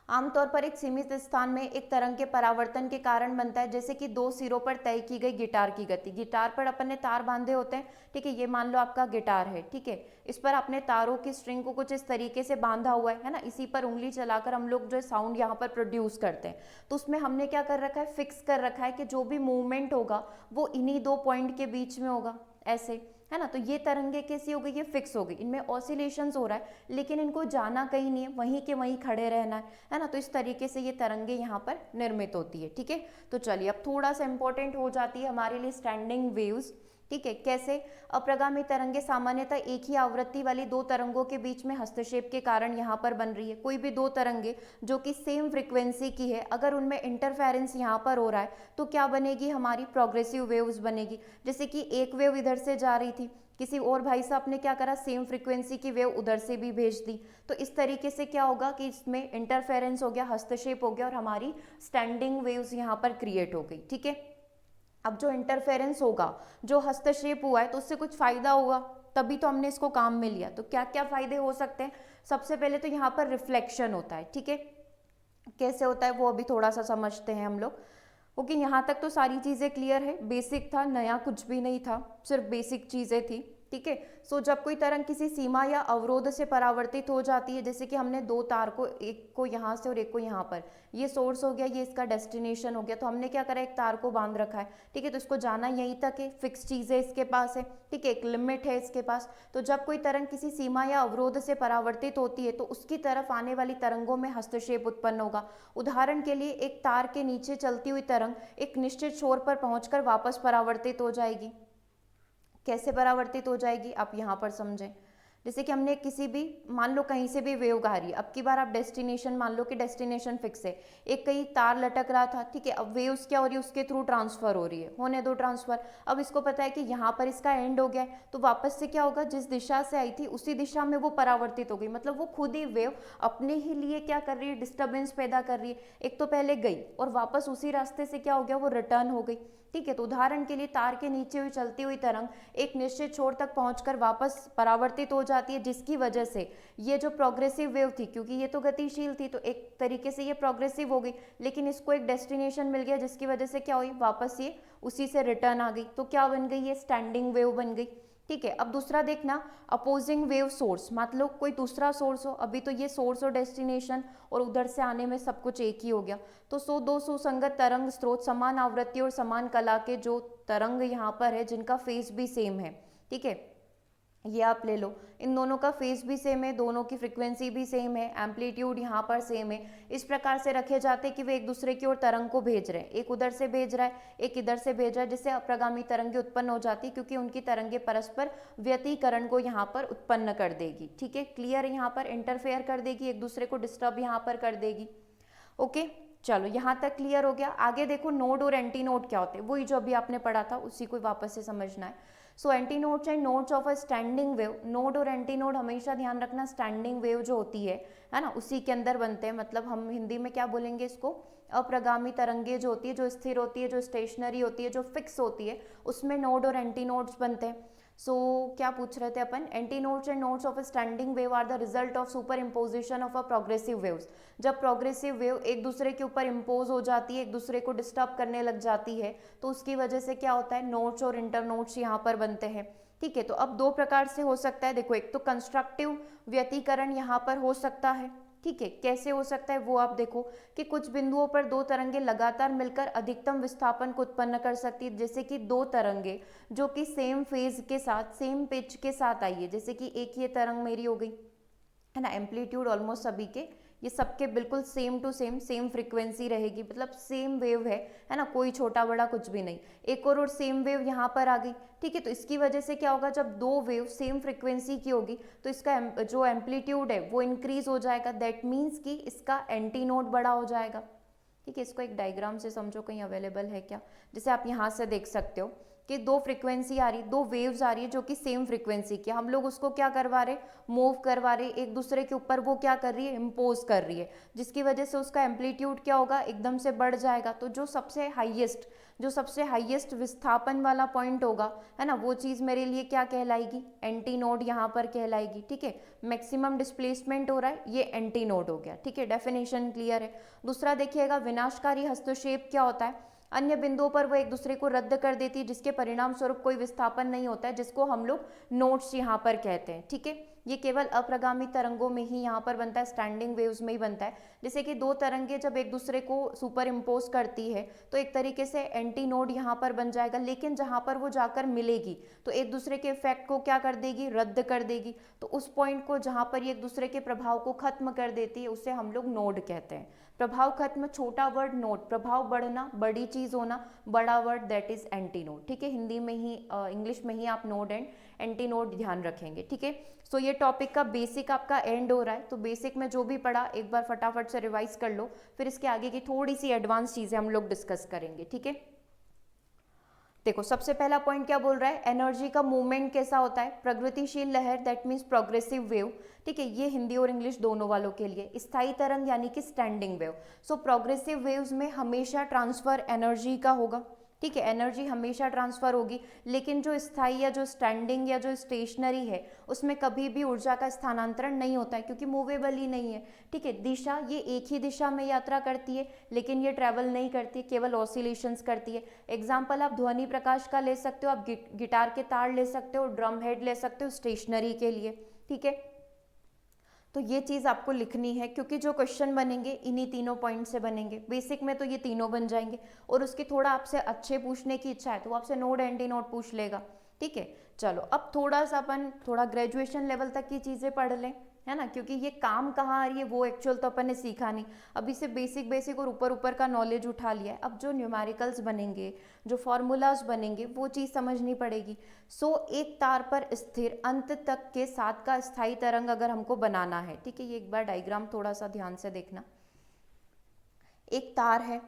आमतौर पर एक सीमित स्थान में एक तरंग के परावर्तन के कारण बनता है। जैसे कि दो सिरों पर तय की गई गिटार की गति, गिटार पर अपन ने तार बांधे होते हैं। ठीक है, ये मान लो आपका गिटार है। ठीक है, इस पर आपने तारों की स्ट्रिंग को कुछ इस तरीके से बांधा हुआ है ना, इसी पर उंगली चलाकर हम लोग जो साउंड यहाँ पर प्रोड्यूस करते हैं। तो उसमें हमने क्या कर रखा है, फिक्स कर रखा है कि जो भी मूवमेंट होगा वो इन्हीं दो पॉइंट के बीच में होगा, ऐसे है ना। तो ये तरंगे कैसी हो गई, ये फिक्स हो गई, इनमें ऑसिलेशंस हो रहा है, लेकिन इनको जाना कहीं नहीं है, वहीं के वहीं खड़े रहना है ना। तो इस तरीके से ये तरंगे यहाँ पर निर्मित होती है। ठीक है, तो चलिए अब थोड़ा सा इंपॉर्टेंट हो जाती है हमारे लिए स्टैंडिंग वेव्स। ठीक है, कैसे। अप्रगामी तरंगे सामान्यतः एक ही आवृत्ति वाली दो तरंगों के बीच में हस्तक्षेप के कारण यहाँ पर बन रही है। कोई भी दो तरंगे जो कि सेम फ्रीक्वेंसी की है, अगर उनमें इंटरफेरेंस यहाँ पर हो रहा है तो क्या बनेगी, हमारी प्रोग्रेसिव वेव्स बनेगी। जैसे कि एक वेव इधर से जा रही थी, किसी और भाई साहब ने क्या करा, सेम फ्रीक्वेंसी की वेव उधर से भी भेज दी, तो इस तरीके से क्या होगा कि इसमें इंटरफेरेंस हो गया, हस्तक्षेप हो गया और हमारी स्टैंडिंग वेव्स यहाँ पर क्रिएट हो गई। ठीक है, अब जो इंटरफेरेंस होगा, जो हस्तक्षेप हुआ है, तो उससे कुछ फायदा होगा, तभी तो हमने इसको काम में लिया। तो क्या क्या फायदे हो सकते हैं, सबसे पहले तो यहाँ पर रिफ्लेक्शन होता है। ठीक है, कैसे होता है वो अभी थोड़ा सा समझते हैं हम लोग। ओके, यहाँ तक तो सारी चीज़ें क्लियर है, बेसिक था, नया कुछ भी नहीं था, सिर्फ बेसिक चीज़ें थी। ठीक है, सो जब कोई तरंग किसी सीमा या अवरोध से परावर्तित हो जाती है, जैसे कि हमने दो तार को, एक को यहाँ से और एक को यहाँ पर, ये सोर्स हो गया, ये इसका डेस्टिनेशन हो गया, तो हमने क्या करा, एक तार को बांध रखा है। ठीक है, तो इसको जाना यहीं तक है, फिक्स चीज़ है इसके पास है। ठीक है, एक लिमिट है इसके पास। तो जब कोई तरंग किसी सीमा या अवरोध से परावर्तित होती है तो उसकी तरफ आने वाली तरंगों में हस्तक्षेप उत्पन्न होगा। उदाहरण के लिए एक तार के नीचे चलती हुई तरंग एक निश्चित छोर पर पहुंचकर वापस परावर्तित हो जाएगी। कैसे परावर्तित हो जाएगी, आप यहाँ पर समझें। जैसे कि हमने किसी भी, मान लो कहीं से भी वेव आ रही है, अब की बार आप डेस्टिनेशन, मान लो कि डेस्टिनेशन फिक्स है, एक कहीं तार लटक रहा था। ठीक है, अब वेव्स क्या हो रही है, उसके थ्रू ट्रांसफर हो रही है, होने दो ट्रांसफर। अब इसको पता है कि यहाँ पर इसका एंड हो गया है, तो वापस से क्या होगा, जिस दिशा से आई थी उसी दिशा में वो परावर्तित हो गई। मतलब वो खुद ही वेव अपने ही लिए क्या कर रही है, डिस्टर्बेंस पैदा कर रही है। एक तो पहले गई और वापस उसी रास्ते से क्या हो गया, वो रिटर्न हो गई। ठीक है, तो उदाहरण के लिए तार के नीचे हुई चलती हुई तरंग एक निश्चित छोर तक पहुंचकर वापस परावर्तित हो जाती है, जिसकी वजह से ये जो प्रोग्रेसिव वेव थी, क्योंकि ये तो गतिशील थी तो एक तरीके से ये प्रोग्रेसिव हो गई, लेकिन इसको एक डेस्टिनेशन मिल गया, जिसकी वजह से क्या हुई, वापस ये उसी से रिटर्न आ गई। तो क्या बन गई, ये स्टैंडिंग वेव बन गई। ठीक है, अब दूसरा देखना, अपोजिंग वेव सोर्स, मतलब कोई दूसरा सोर्स हो, अभी तो ये सोर्स और डेस्टिनेशन और उधर से आने में सब कुछ एक ही हो गया। तो दो सुसंगत तरंग स्रोत समान आवृत्ति और समान कला के जो तरंग यहाँ पर है, जिनका फेज भी सेम है। ठीक है, ये आप ले लो, इन दोनों का फेज भी सेम है, दोनों की फ्रीक्वेंसी भी सेम है, एम्पलीट्यूड यहाँ पर सेम है। इस प्रकार से रखे जाते हैं कि वे एक दूसरे की ओर तरंग को भेज रहे हैं, एक उधर से भेज रहा है, एक इधर से भेज रहा है, जिससे अप्रगामी तरंगे उत्पन्न हो जाती, क्योंकि उनकी तरंगे परस्पर व्यतिकरण को यहाँ पर उत्पन्न कर देगी। ठीक है, क्लियर, यहाँ पर इंटरफेयर कर देगी, एक दूसरे को डिस्टर्ब यहाँ पर कर देगी। ओके, चलो यहाँ तक क्लियर हो गया। आगे देखो, नोड और एंटी नोड क्या होते हैं, वही जो अभी आपने पढ़ा था उसी को वापस से समझना है। So anti nodes and nodes of a standing wave, node और एंटी नोड हमेशा ध्यान रखना, स्टैंडिंग वेव जो होती है ना, उसी के अंदर बनते हैं। मतलब हम हिंदी में क्या बोलेंगे इसको, अप्रगामी तरंगे जो होती है, जो स्थिर होती है, जो स्टेशनरी होती है, जो फिक्स होती है, उसमें नोड और एंटी नोड्स बनते हैं। सो क्या पूछ रहे थे अपन, antinodes and nodes of a standing wave are the result of superimposition of a progressive waves. जब प्रोग्रेसिव वेव एक दूसरे के ऊपर इम्पोज हो जाती है, एक दूसरे को डिस्टर्ब करने लग जाती है, तो उसकी वजह से क्या होता है, नोड्स और इंटर नोड्स यहाँ पर बनते हैं। ठीक है, तो अब दो प्रकार से हो सकता है, देखो, एक तो कंस्ट्रक्टिव व्यतिकरण यहाँ पर हो सकता है। ठीक है, कैसे हो सकता है वो आप देखो कि कुछ बिंदुओं पर दो तरंगे लगातार मिलकर अधिकतम विस्थापन को उत्पन्न कर सकती है। जैसे कि दो तरंगे जो कि सेम फेज के साथ, सेम पिच के साथ आई है, जैसे कि एक ये तरंग मेरी हो गई है ना, एम्पलीट्यूड ऑलमोस्ट सभी के ये सबके बिल्कुल सेम टू सेम फ्रीक्वेंसी रहेगी, मतलब सेम वेव है ना, कोई छोटा बड़ा कुछ भी नहीं। एक और सेम वेव यहाँ पर आ गई, ठीक है। तो इसकी वजह से क्या होगा, जब दो वेव सेम फ्रीक्वेंसी की होगी तो इसका जो एम्पलीट्यूड है वो इंक्रीज हो जाएगा, दैट मीन्स कि इसका एंटी नोड बड़ा हो जाएगा, ठीक है। इसको एक डायग्राम से समझो, कहीं अवेलेबल है क्या, जैसे आप यहाँ से देख सकते हो कि दो फ्रीक्वेंसी आ रही, दो वेव्स आ रही है जो कि सेम फ्रीक्वेंसी की, हम लोग उसको क्या करवा रहे, मूव करवा रहे एक दूसरे के ऊपर, वो क्या कर रही है, इम्पोज कर रही है, जिसकी वजह से उसका एम्पलीट्यूड क्या होगा, एकदम से बढ़ जाएगा। तो जो सबसे हाईएस्ट विस्थापन वाला पॉइंट होगा, है ना, वो चीज़ मेरे लिए क्या कहलाएगी, एंटी नोड यहाँ पर कहलाएगी, ठीक है। मैक्सिमम डिस्प्लेसमेंट हो रहा है, ये एंटी नोड हो गया, ठीक है। डेफिनेशन क्लियर है। दूसरा देखिएगा, विनाशकारी हस्तक्षेप क्या होता है, अन्य बिंदुओं पर वो एक दूसरे को रद्द कर देती है, जिसके परिणाम स्वरूप कोई विस्थापन नहीं होता है, जिसको हम लोग नोड्स यहाँ पर कहते हैं, ठीक है। ये केवल अप्रगामी तरंगों में ही यहाँ पर बनता है, स्टैंडिंग वेव्स में ही बनता है। जैसे कि दो तरंगे जब एक दूसरे को सुपर इम्पोज करती है तो एक तरीके से एंटी नोड यहाँ पर बन जाएगा, लेकिन जहाँ पर वो जाकर मिलेगी तो एक दूसरे के इफेक्ट को क्या कर देगी, रद्द कर देगी। तो उस पॉइंट को जहाँ पर ये एक दूसरे के प्रभाव को खत्म कर देती है, उसे हम लोग नोड कहते हैं। प्रभाव खत्म, छोटा वर्ड नोड, प्रभाव बढ़ना, बड़ी चीज होना, बड़ा word that is anti node, ठीक है। हिंदी में ही इंग्लिश में ही आप नोड एंड एंटी नोड ध्यान रखेंगे, ठीक है। सो ये टॉपिक का बेसिक आपका एंड हो रहा है, तो बेसिक में जो भी पढ़ा एक बार फटाफट से रिवाइज कर लो, फिर इसके आगे की थोड़ी सी एडवांस चीजें हम लोग डिस्कस करेंगे, ठीक है। देखो सबसे पहला पॉइंट क्या बोल रहा है, एनर्जी का मूवमेंट कैसा होता है, प्रगतिशील लहर दैट मीन्स प्रोग्रेसिव वेव, ठीक है। ये हिंदी और इंग्लिश दोनों वालों के लिए। स्थायी तरंग यानी कि standing wave. So progressive waves में हमेशा ट्रांसफर एनर्जी का होगा, ठीक है, एनर्जी हमेशा ट्रांसफर होगी, लेकिन जो स्थायी या जो स्टैंडिंग या जो स्टेशनरी है उसमें कभी भी ऊर्जा का स्थानांतरण नहीं होता है, क्योंकि मूवेबल ही नहीं है, ठीक है। दिशा ये एक ही दिशा में यात्रा करती है, लेकिन ये ट्रैवल नहीं करती, केवल ऑसिलेशंस करती है। एग्जाम्पल आप ध्वनि प्रकाश का ले सकते हो, आप गिटार के तार ले सकते हो, ड्रम हेड ले सकते हो स्टेशनरी के लिए, ठीक है। तो ये चीज़ आपको लिखनी है, क्योंकि जो क्वेश्चन बनेंगे इन्हीं तीनों पॉइंट से बनेंगे। बेसिक में तो ये तीनों बन जाएंगे, और उसकी थोड़ा आपसे अच्छे पूछने की इच्छा है तो वो आपसे नोड एंटी नोड पूछ लेगा, ठीक है। चलो अब थोड़ा सा अपन थोड़ा ग्रेजुएशन लेवल तक की चीज़ें पढ़ लें, है ना, क्योंकि ये काम कहाँ आ रही है वो एक्चुअल तो अपन ने सीखा नहीं, अभी से बेसिक बेसिक और ऊपर ऊपर का नॉलेज उठा लिया है। अब जो न्यूमेरिकल्स बनेंगे, जो फॉर्मूलाज बनेंगे, वो चीज़ समझनी पड़ेगी। सो एक तार पर स्थिर अंत तक के साथ का स्थायी तरंग अगर हमको बनाना है, ठीक है, ये एक बार डायग्राम थोड़ा सा ध्यान से देखना। एक तार है,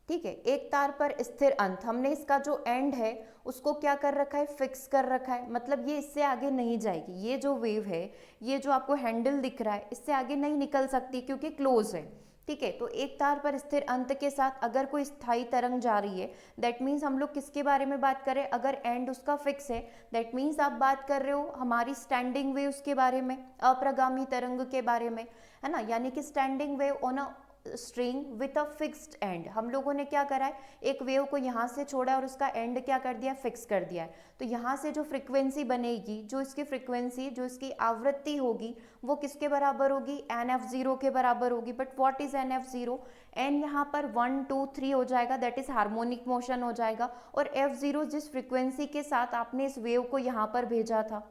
ठीक है, एक तार पर स्थिर अंत, हमने इसका जो एंड है उसको क्या कर रखा है, फिक्स कर रखा है, मतलब ये इससे आगे नहीं जाएगी। ये जो वेव है, ये जो आपको हैंडल दिख रहा है, इससे आगे नहीं निकल सकती क्योंकि क्लोज है, ठीक है। तो एक तार पर स्थिर अंत के साथ अगर कोई स्थायी तरंग जा रही है, दैट मीन्स हम लोग किसके बारे में बात करें, अगर एंड उसका फिक्स है, दैट मीन्स आप बात कर रहे हो हमारी स्टैंडिंग वेव्स के बारे में, अप्रगामी तरंग के बारे में, है ना। यानी कि standing wave on a string with a fixed and, हम लोगों ने क्या करा है, एक वेव को यहाँ से छोड़ा और उसका एंड क्या कर दिया, फिक्स कर दिया है। तो यहाँ से जो फ्रीक्वेंसी बनेगी, जो इसकी फ्रीक्वेंसी, जो इसकी आवृत्ति होगी, वो किसके बराबर होगी, NF0 के बराबर होगी। But what is NF0, N यहाँ पर 1 2 3 हो जाएगा, दैट इज हार्मोनिक मोशन हो जाएगा, और F0 जिस फ्रीक्वेंसी के साथ आपने इस वेव को यहाँ पर भेजा था।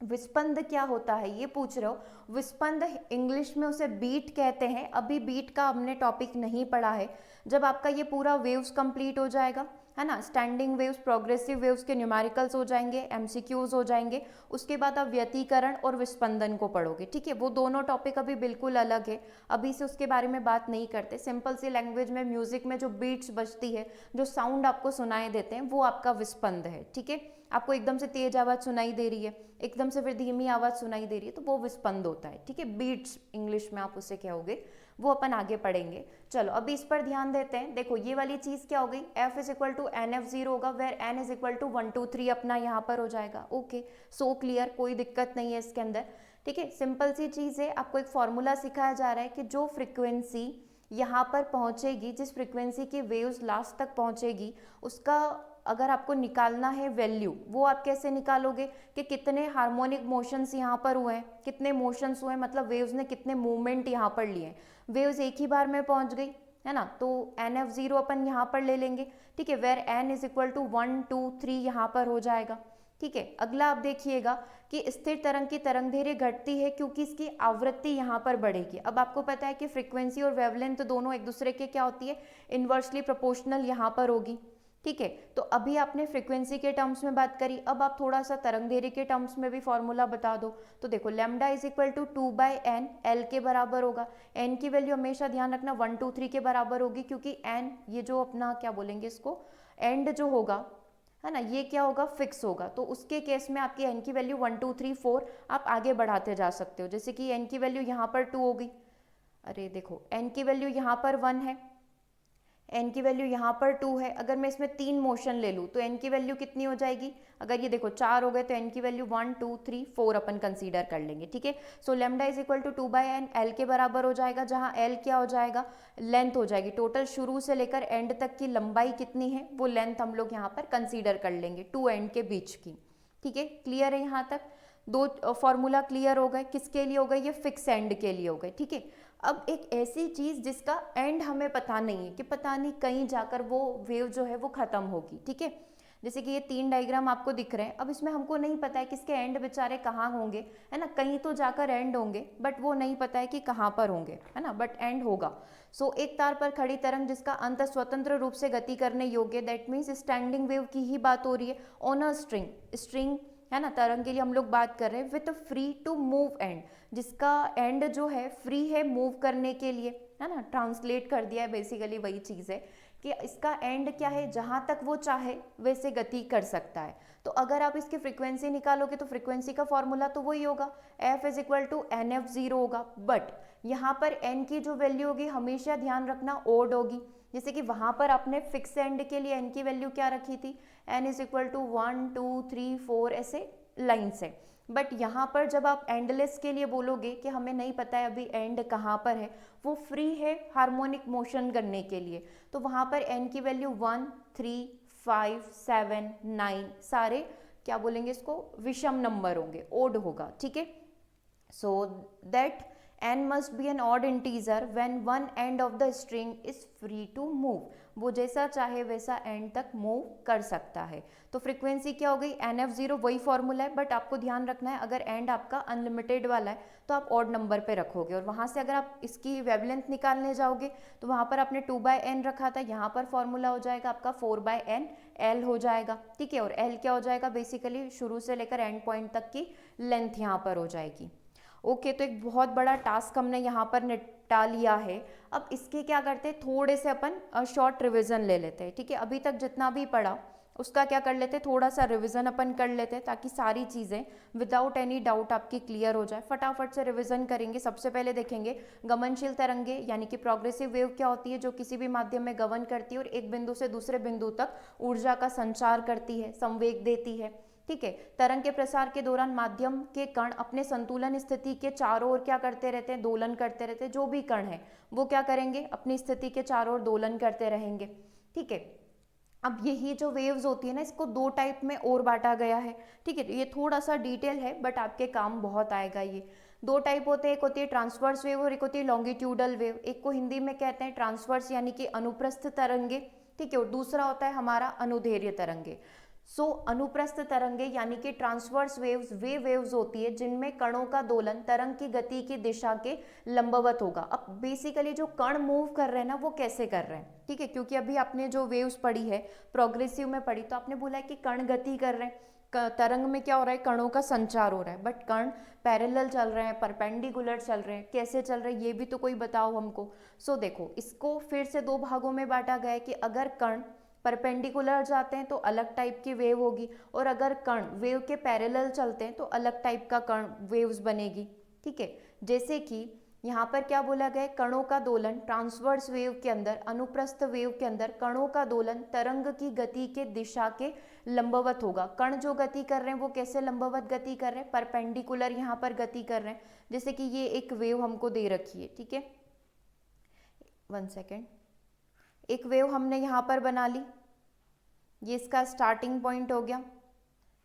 विस्पंद क्या होता है ये पूछ रहे हो, विस्पंद इंग्लिश में उसे बीट कहते हैं। अभी बीट का हमने टॉपिक नहीं पढ़ा है, जब आपका ये पूरा वेव्स कंप्लीट हो जाएगा, है ना, स्टैंडिंग वेव्स, प्रोग्रेसिव वेव्स के न्यूमेरिकल्स हो जाएंगे, MCQs हो जाएंगे, उसके बाद आप व्यतीकरण और विस्पंदन को पढ़ोगे, ठीक है। वो दोनों टॉपिक अभी बिल्कुल अलग है, अभी से उसके बारे में बात नहीं करते। सिंपल सी लैंग्वेज में म्यूजिक में जो बीट्स बजती है, जो साउंड आपको सुनाई देते हैं, वो आपका विस्पंद है, ठीक है। आपको एकदम से तेज आवाज़ सुनाई दे रही है, एकदम से फिर धीमी आवाज़ सुनाई दे रही है, तो वो विस्पंद होता है, ठीक है। बीट्स इंग्लिश में आप उसे कहोगे, वो अपन आगे पढ़ेंगे। चलो अभी इस पर ध्यान देते हैं। देखो ये वाली चीज़ क्या हो गई, F is equal to NF0 होगा, where N is equal to 1 2 3 अपना यहाँ पर हो जाएगा। ओके, सो क्लियर, कोई दिक्कत नहीं है इसके अंदर, ठीक है। सिंपल सी चीज़ है, आपको एक फॉर्मूला सिखाया जा रहा है कि जो फ्रिक्वेंसी यहाँ पर पहुँचेगी, जिस फ्रिक्वेंसी की वेव्स लास्ट तक पहुँचेगी, उसका अगर आपको निकालना है वैल्यू, वो आप कैसे निकालोगे कि कितने हार्मोनिक मोशंस यहाँ पर हुए हैं, कितने मोशंस हुए हैं, मतलब वेव्स ने कितने मूवमेंट यहाँ पर लिए हैं। वेव्स एक ही बार में पहुँच गई, है ना, तो NF0 अपन यहाँ पर ले लेंगे, ठीक है, where N is equal to 1 2 3 यहाँ पर हो जाएगा, ठीक है। अगला आप देखिएगा कि स्थिर तरंग की तरंग दैर्घ्य घटती है क्योंकि इसकी आवृत्ति यहाँ पर बढ़ेगी। अब आपको पता है कि फ्रीक्वेंसी और वेवलेंथ दोनों एक दूसरे के क्या होती है, इनवर्सली प्रोपोर्शनल यहाँ पर होगी। ठीक है, तो अभी आपने फ्रीक्वेंसी के टर्म्स में बात करी, अब आप थोड़ा सा तरंग दैर्घ्य के टर्म्स में भी फॉर्मूला बता दो। तो देखो lambda is equal to 2/n, L के बराबर होगा। एन की वैल्यू हमेशा ध्यान रखना 1 2 3 के बराबर होगी, क्योंकि एन ये जो अपना क्या बोलेंगे इसको, एंड जो होगा है ना, ये क्या होगा, फिक्स होगा। तो उसके केस में आपकी एन की वैल्यू 1 2 3 4 आप आगे बढ़ाते जा सकते हो। जैसे कि एन की वैल्यू यहाँ पर 2 होगी, अरे देखो एन की वैल्यू यहाँ पर 1 है, एन की वैल्यू यहाँ पर 2 है। अगर मैं इसमें 3 मोशन ले लूँ तो एन की वैल्यू कितनी हो जाएगी, अगर ये देखो 4 हो गए तो एन की वैल्यू 1 2 3 4 अपन कंसीडर कर लेंगे। ठीक है, so lambda is equal to 2/n, L के बराबर हो जाएगा, जहाँ एल क्या हो जाएगा, लेंथ हो जाएगी। टोटल शुरू से लेकर एंड तक की लंबाई कितनी है वो लेंथ हम लोग यहाँ पर कंसीडर कर लेंगे, टू एंड के बीच की। ठीक है, क्लियर है यहाँ तक, दो फॉर्मूला क्लियर हो गए। किसके लिए हो गए, ये फिक्स एंड के लिए हो गए। ठीक है, अब एक ऐसी चीज जिसका एंड हमें पता नहीं है, कि पता नहीं कहीं जाकर वो वेव जो है वो खत्म होगी। ठीक है, जैसे कि ये 3 डायग्राम आपको दिख रहे हैं, अब इसमें हमको नहीं पता है किसके एंड बेचारे कहाँ होंगे, है ना, कहीं तो जाकर एंड होंगे, बट वो नहीं पता है कि कहाँ पर होंगे, है ना, बट एंड होगा। सो एक तार पर खड़ी तरंग जिसका अंत स्वतंत्र रूप से गति करने योग्य, दैट मीन्स स्टैंडिंग वेव की ही बात हो रही है, ऑन अ स्ट्रिंग, स्ट्रिंग है ना, तरंग के लिए हम लोग बात कर रहे हैं, with free to move end, जिसका एंड जो है फ्री है मूव करने के लिए, है ना, ट्रांसलेट कर दिया है, बेसिकली वही चीज़ है कि इसका एंड क्या है, जहाँ तक वो चाहे वैसे गति कर सकता है। तो अगर आप इसकी फ्रीक्वेंसी निकालोगे तो फ्रीक्वेंसी का फॉर्मूला तो वही होगा, F is equal to N F zero होगा, बट यहाँ पर एन की जो वैल्यू होगी हमेशा ध्यान रखना ओड होगी। जैसे कि वहाँ पर आपने फिक्स एंड के लिए एन की वैल्यू क्या रखी थी, एन इज इक्वल टू 1 2 3 4 ऐसे लाइन से, बट यहाँ पर जब आप एंडलेस के लिए बोलोगे कि हमें नहीं पता है अभी एंड कहाँ पर है, वो फ्री है हार्मोनिक मोशन करने के लिए, तो वहाँ पर एन की वैल्यू 1 3 5 7 9 सारे क्या बोलेंगे इसको, विषम नंबर होंगे, ओड होगा। ठीक है, so that n must be an odd integer when one end of the string is free to move, वो जैसा चाहे वैसा एंड तक मूव कर सकता है। तो फ्रीक्वेंसी क्या हो गई, एन एफ जीरो, वही फॉर्मूला है, बट आपको ध्यान रखना है अगर एंड आपका अनलिमिटेड वाला है तो आप ऑड नंबर पे रखोगे, और वहाँ से अगर आप इसकी वेवलेंथ निकालने जाओगे तो वहाँ पर आपने 2/n रखा था, यहाँ पर फॉर्मूला हो जाएगा आपका 4/n एल हो जाएगा। ठीक है, और एल क्या हो जाएगा, बेसिकली शुरू से लेकर एंड पॉइंट तक की लेंथ यहाँ पर हो जाएगी। ओके, तो एक बहुत बड़ा टास्क हमने यहाँ पर निपटा लिया है। अब इसके क्या करते हैं, थोड़े से अपन शॉर्ट रिवीजन ले लेते हैं। ठीक है, अभी तक जितना भी पढ़ा उसका क्या कर लेते हैं, थोड़ा सा रिवीजन अपन कर लेते हैं, ताकि सारी चीज़ें विदाउट एनी डाउट आपकी क्लियर हो जाए। फटाफट से रिवीजन करेंगे। सबसे पहले देखेंगे गमनशील तरंगे यानी कि प्रोग्रेसिव वेव क्या होती है, जो किसी भी माध्यम में गमन करती है और एक बिंदु से दूसरे बिंदु तक ऊर्जा का संचार करती है, संवेग देती है। ठीक है, तरंग के प्रसार के दौरान माध्यम के कण अपने संतुलन स्थिति के चारों ओर क्या करते रहते हैं, दोलन करते रहते हैं। जो भी कण है वो क्या करेंगे, अपनी स्थिति के चारों ओर दोलन करते रहेंगे। ठीक है, अब यही जो वेव्स होती है ना, इसको 2 टाइप में और बांटा गया है। ठीक है, ये थोड़ा सा डिटेल है बट आपके काम बहुत आएगा। ये 2 टाइप होते हैं, एक होती है ट्रांसवर्स वेव और एक होती है लॉन्गिट्यूडल वेव। एक को हिंदी में कहते हैं ट्रांसवर्स यानी कि अनुप्रस्थ तरंगे, ठीक है, और दूसरा होता है हमारा अनुदैर्ध्य तरंगे। सो अनुप्रस्थ तरंगे यानी कि ट्रांसवर्स वेव्स वे वेव्स होती है जिनमें कणों का दोलन तरंग की गति की दिशा के लंबवत होगा। अब बेसिकली जो कण मूव कर रहे हैं ना, वो कैसे कर रहे हैं, ठीक है, क्योंकि अभी आपने जो वेव्स पढ़ी है प्रोग्रेसिव में पढ़ी, तो आपने बोला है कि कण गति कर रहे हैं, तरंग में क्या हो रहा है, कणों का संचार हो रहा है, बट कण पैरेलल चल रहे हैं, परपेंडिकुलर चल रहे हैं, कैसे चल रहे हैं ये भी तो कोई बताओ हमको। सो देखो, इसको फिर से 2 भागों में बांटा गया है कि अगर कण परपेंडिकुलर जाते हैं तो अलग टाइप की वेव होगी, और अगर कण वेव के पैरेलल चलते हैं तो अलग टाइप का कण वेव्स बनेगी। ठीक है, जैसे कि यहाँ पर क्या बोला गया, कणों का दोलन ट्रांसवर्स वेव के अंदर, अनुप्रस्थ वेव के अंदर कणों का दोलन तरंग की गति के दिशा के लंबवत होगा। कण जो गति कर रहे हैं वो कैसे लंबवत गति कर रहे हैं, परपेंडिकुलर यहाँ पर गति कर रहे हैं। जैसे कि ये एक वेव हमको दे रखी है, ठीक है, 1 सेकेंड, एक वेव हमने यहाँ पर बना ली, ये इसका स्टार्टिंग पॉइंट हो गया,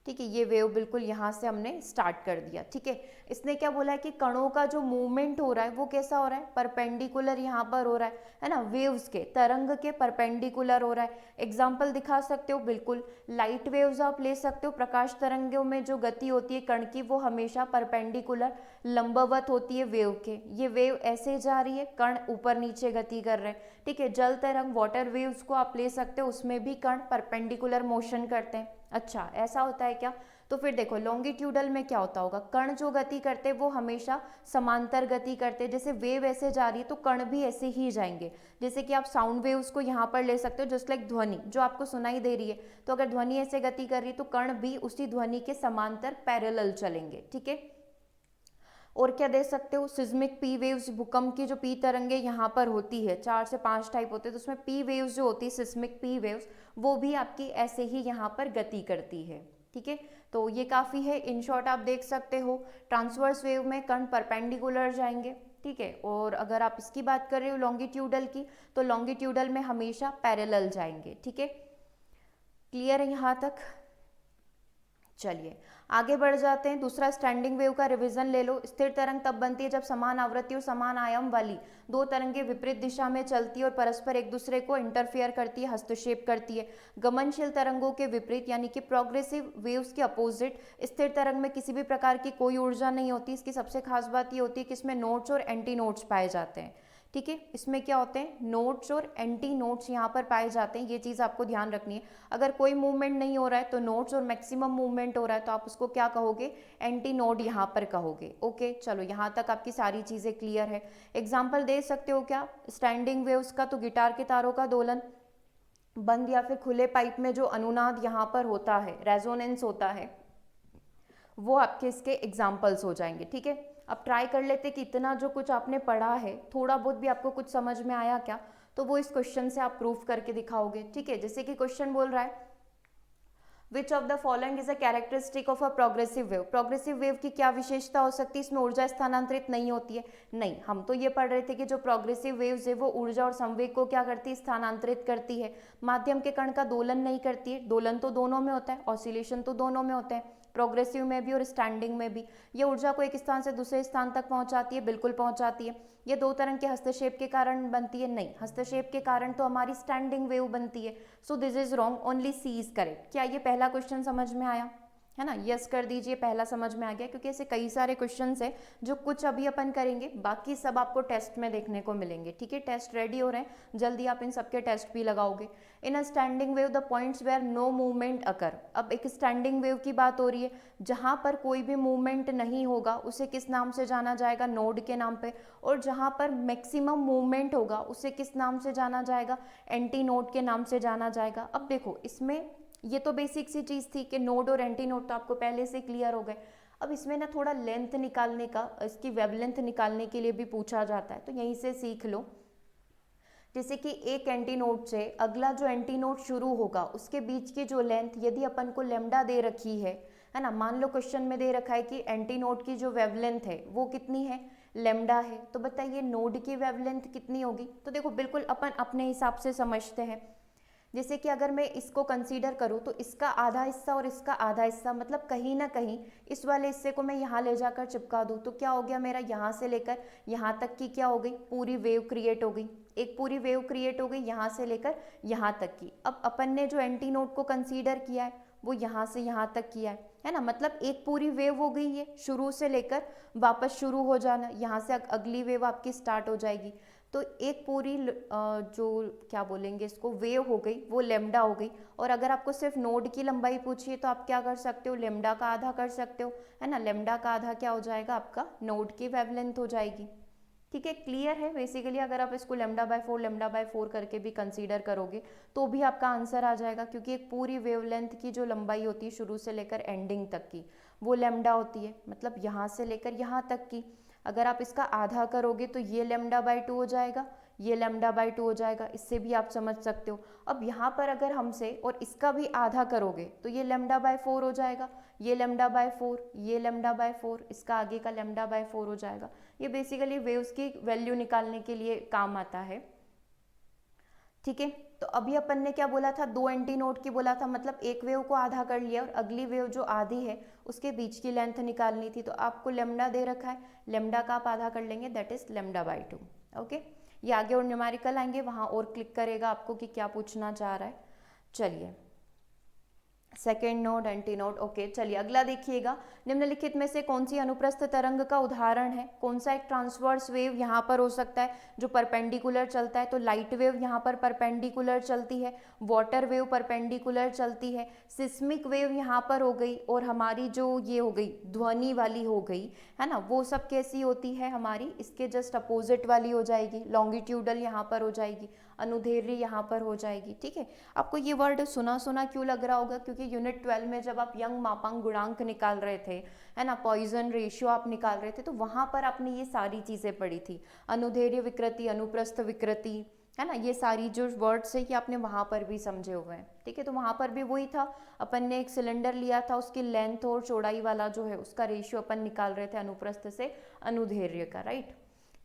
ठीक है, ये वेव बिल्कुल यहाँ से हमने स्टार्ट कर दिया। ठीक है, इसने क्या बोला है कि कणों का जो मूवमेंट हो रहा है वो कैसा हो रहा है, परपेंडिकुलर यहाँ पर हो रहा है ना, वेव्स के, तरंग के परपेंडिकुलर हो रहा है। एग्जाम्पल दिखा सकते हो, बिल्कुल लाइट वेव्स आप ले सकते हो, प्रकाश तरंगों में जो गति होती है कण की वो हमेशा परपेंडिकुलर, लंबवत होती है वेव के। ये वेव ऐसे जा रही है, कण ऊपर नीचे गति कर रहे हैं। ठीक है, जल तरंग, वाटर वेव्स को आप ले सकते हो, उसमें भी कण परपेंडिकुलर मोशन करते हैं। अच्छा, ऐसा होता है क्या? तो फिर देखो लॉन्गिट्यूडल में क्या होता होगा, कण जो गति करते हैं वो हमेशा समांतर गति करते हैं। जैसे वेव ऐसे जा रही है तो कण भी ऐसे ही जाएंगे। जैसे कि आप साउंड वेव्स को यहाँ पर ले सकते हो, जस्ट लाइक ध्वनि जो आपको सुनाई दे रही है, तो अगर ध्वनि ऐसे गति कर रही है तो कण भी उसी ध्वनि के समांतर पैरेलल चलेंगे। ठीक है, और क्या दे सकते हो, सिज्मिक पी वेव्स, भूकंप की जो पी तरंगे यहाँ पर होती है, 4 से 5 टाइप होते हैं, तो उसमें पी वेव्स जो होती है, सिस्मिक पी वेव्स, वो भी आपकी ऐसे ही यहाँ पर गति करती है। ठीक है, तो ये काफ़ी है, इन शॉर्ट आप देख सकते हो। ट्रांसवर्स वेव में कण परपेंडिकुलर जाएंगे। ठीक है, और अगर आप इसकी बात कर रहे हो लॉन्गिट्यूडल की, तो लॉन्गिट्यूडल में हमेशा पैरेलल जाएंगे। ठीक है, क्लियर है यहाँ तक? चलिए आगे बढ़ जाते हैं। दूसरा, स्टैंडिंग वेव का रिवीजन ले लो। स्थिर तरंग तब बनती है जब समान आवृत्ति और समान आयाम वाली दो तरंगें विपरीत दिशा में चलती है और परस्पर एक दूसरे को इंटरफेयर करती है, हस्तक्षेप करती है। गमनशील तरंगों के विपरीत यानी कि प्रोग्रेसिव वेव्स के अपोजिट स्थिर तरंग में किसी भी प्रकार की कोई ऊर्जा नहीं होती। इसकी सबसे खास बात ये होती है कि इसमें नोड्स और एंटी नोड्स पाए जाते हैं। ठीक है, इसमें क्या होते हैं, नोड्स और एंटी नोड्स यहाँ पर पाए जाते हैं। ये चीज़ आपको ध्यान रखनी है। अगर कोई मूवमेंट नहीं हो रहा है तो नोड्स और मैक्सिमम मूवमेंट हो रहा है तो आप उसको क्या कहोगे, एंटी नोड यहाँ पर कहोगे। ओके, चलो यहाँ तक आपकी सारी चीज़ें क्लियर है। एग्जाम्पल दे सकते हो क्या स्टैंडिंग वेव्स का? तो गिटार के तारों का दोलन, बंद या फिर खुले पाइप में जो अनुनाद यहाँ पर होता है, रेजोनेंस होता है, वो आपके इसके एग्जाम्पल्स हो जाएंगे। ठीक है, अब ट्राई कर लेते कि इतना जो कुछ आपने पढ़ा है थोड़ा बहुत भी आपको कुछ समझ में आया क्या, तो वो इस क्वेश्चन से आप प्रूफ करके दिखाओगे। ठीक है, जैसे कि क्वेश्चन बोल रहा है which of the following is a characteristic of a progressive wave. Progressive wave की क्या विशेषता हो सकती है, इसमें ऊर्जा स्थानांतरित नहीं होती है। नहीं, हम तो ये पढ़ रहे थे कि जो प्रोग्रेसिव वेव्स है वो ऊर्जा और संवेग को क्या करती है, स्थानांतरित करती है। माध्यम के कण का दोलन नहीं करती है। दोलन तो दोनों में होता है, ऑसिलेशन तो दोनों में होता है, प्रोग्रेसिव में भी और स्टैंडिंग में भी। ये ऊर्जा को एक स्थान से दूसरे स्थान तक पहुंचाती है, बिल्कुल पहुंचाती है। ये दो तरंग के हस्तक्षेप के कारण बनती है, नहीं, हस्तक्षेप के कारण तो हमारी स्टैंडिंग वेव बनती है। So this is wrong, only C is correct. क्या ये पहला क्वेश्चन समझ में आया है ना? यस कर दीजिए, पहला समझ में आ गया, क्योंकि ऐसे कई सारे क्वेश्चंस हैं जो कुछ अभी अपन करेंगे, बाकी सब आपको टेस्ट में देखने को मिलेंगे। ठीक है, टेस्ट रेडी हो रहे हैं, जल्दी आप इन सबके टेस्ट भी लगाओगे। In a standing wave the points where no movement occur. अब एक स्टैंडिंग वेव की बात हो रही है, जहाँ पर कोई भी मूवमेंट नहीं होगा उसे किस नाम से जाना जाएगा, नोड के नाम पे। और जहाँ पर मैक्सिमम मूवमेंट होगा उसे किस नाम से जाना जाएगा, एंटी नोड के नाम से जाना जाएगा। अब देखो इसमें ये तो बेसिक सी चीज़ थी कि नोड और एंटी नोड तो आपको पहले से क्लियर हो गए। अब इसमें ना थोड़ा लेंथ निकालने का, इसकी वेवलेंथ निकालने के लिए भी पूछा जाता है, तो यहीं से सीख लो। जैसे कि एक एंटी नोड से अगला जो एंटी नोड शुरू होगा उसके बीच की जो लेंथ, यदि अपन को लेमडा दे रखी है ना, मान लो क्वेश्चन में दे रखा है कि एंटी नोड की जो वेवलेंथ है वो कितनी है, लेमडा है, तो बताइए नोड की वेवलेंथ कितनी होगी। तो देखो बिल्कुल अपन अपने हिसाब से समझते हैं। जैसे कि अगर मैं इसको कंसीडर करूँ तो इसका आधा हिस्सा और इसका आधा हिस्सा, मतलब कहीं ना कहीं इस वाले हिस्से को मैं यहाँ ले जाकर चिपका दूँ तो क्या हो गया, मेरा यहाँ से लेकर यहाँ तक की क्या हो गई, पूरी वेव क्रिएट हो गई। एक पूरी वेव क्रिएट हो गई यहाँ से लेकर यहाँ तक की। अब अपन ने जो एंटी नोड को कंसीडर किया है वो यहाँ से यहाँ तक किया है ना, मतलब एक पूरी वेव हो गई है, शुरू से लेकर वापस शुरू हो जाना, यहाँ से अगली वेव आपकी स्टार्ट हो जाएगी। तो एक पूरी जो क्या बोलेंगे इसको, वेव हो गई, वो लेमडा हो गई। और अगर आपको सिर्फ नोड की लंबाई पूछिए तो आप क्या कर सकते हो, लेमडा का आधा कर सकते हो, है ना। लेमडा का आधा क्या हो जाएगा, आपका नोड की वेवलेंथ हो जाएगी। ठीक है, क्लियर है। बेसिकली अगर आप इसको λ/4 करके भी कंसीडर करोगे तो भी आपका आंसर आ जाएगा, क्योंकि एक पूरी वेवलेंथ की जो लंबाई होती है शुरू से लेकर एंडिंग तक की, वो लेमडा होती है, मतलब यहाँ से लेकर यहाँ तक की। अगर आप इसका आधा करोगे तो ये λ/2 हो जाएगा, ये λ/2 हो जाएगा, इससे भी आप समझ सकते हो। अब यहाँ पर अगर हमसे और इसका भी आधा करोगे तो ये λ/4 हो जाएगा, ये λ/4, ये λ/4, इसका आगे का λ/4 हो जाएगा। ये बेसिकली वेव्स की वैल्यू निकालने के लिए काम आता है। ठीक है, तो अभी अपन ने क्या बोला था, 2 एंटी नोड की बोला था, मतलब एक वेव को आधा कर लिया और अगली वेव जो आधी है उसके बीच की लेंथ निकालनी थी। तो आपको लेमडा दे रखा है, लेमडा का आप आधा कर लेंगे, that is lambda by 2। Okay, ये आगे और न्यूमेरिकल आएंगे, वहाँ और क्लिक करेगा आपको कि क्या पूछना चाह रहा है। चलिए, second node, anti node. Okay, चलिए अगला देखिएगा, निम्नलिखित में से कौन सी अनुप्रस्थ तरंग का उदाहरण है, कौन सा एक ट्रांसवर्स वेव यहाँ पर हो सकता है जो परपेंडिकुलर चलता है। तो लाइट वेव यहाँ पर परपेंडिकुलर चलती है, वाटर वेव परपेंडिकुलर चलती है, सिस्मिक वेव यहाँ पर हो गई, और हमारी जो ये हो गई ध्वनि वाली हो गई है ना, वो सब कैसी होती है हमारी, इसके जस्ट अपोजिट वाली हो जाएगी, लॉन्गिट्यूडल यहाँ पर हो जाएगी, अनुधेर्य यहाँ पर हो जाएगी। ठीक है, आपको ये वर्ड सुना सुना क्यों लग रहा होगा, क्योंकि यूनिट 12 में जब आप यंग मापांक गुणांक निकाल रहे थे, है ना, पॉइजन रेशियो आप निकाल रहे थे, तो वहां पर आपने ये सारी चीजें पढ़ी थी, अनुधेर्य विकृति, अनुप्रस्थ विकृति, है ना, ये सारी जो वर्ड्स है ये आपने वहां पर भी समझे हुए हैं। ठीक है, तो वहां पर भी वही था, अपन ने एक सिलेंडर लिया था, उसकी लेंथ और चौड़ाई वाला जो है उसका रेशियो अपन निकाल रहे थे अनुप्रस्थ से अनुधेर्य का, राइट।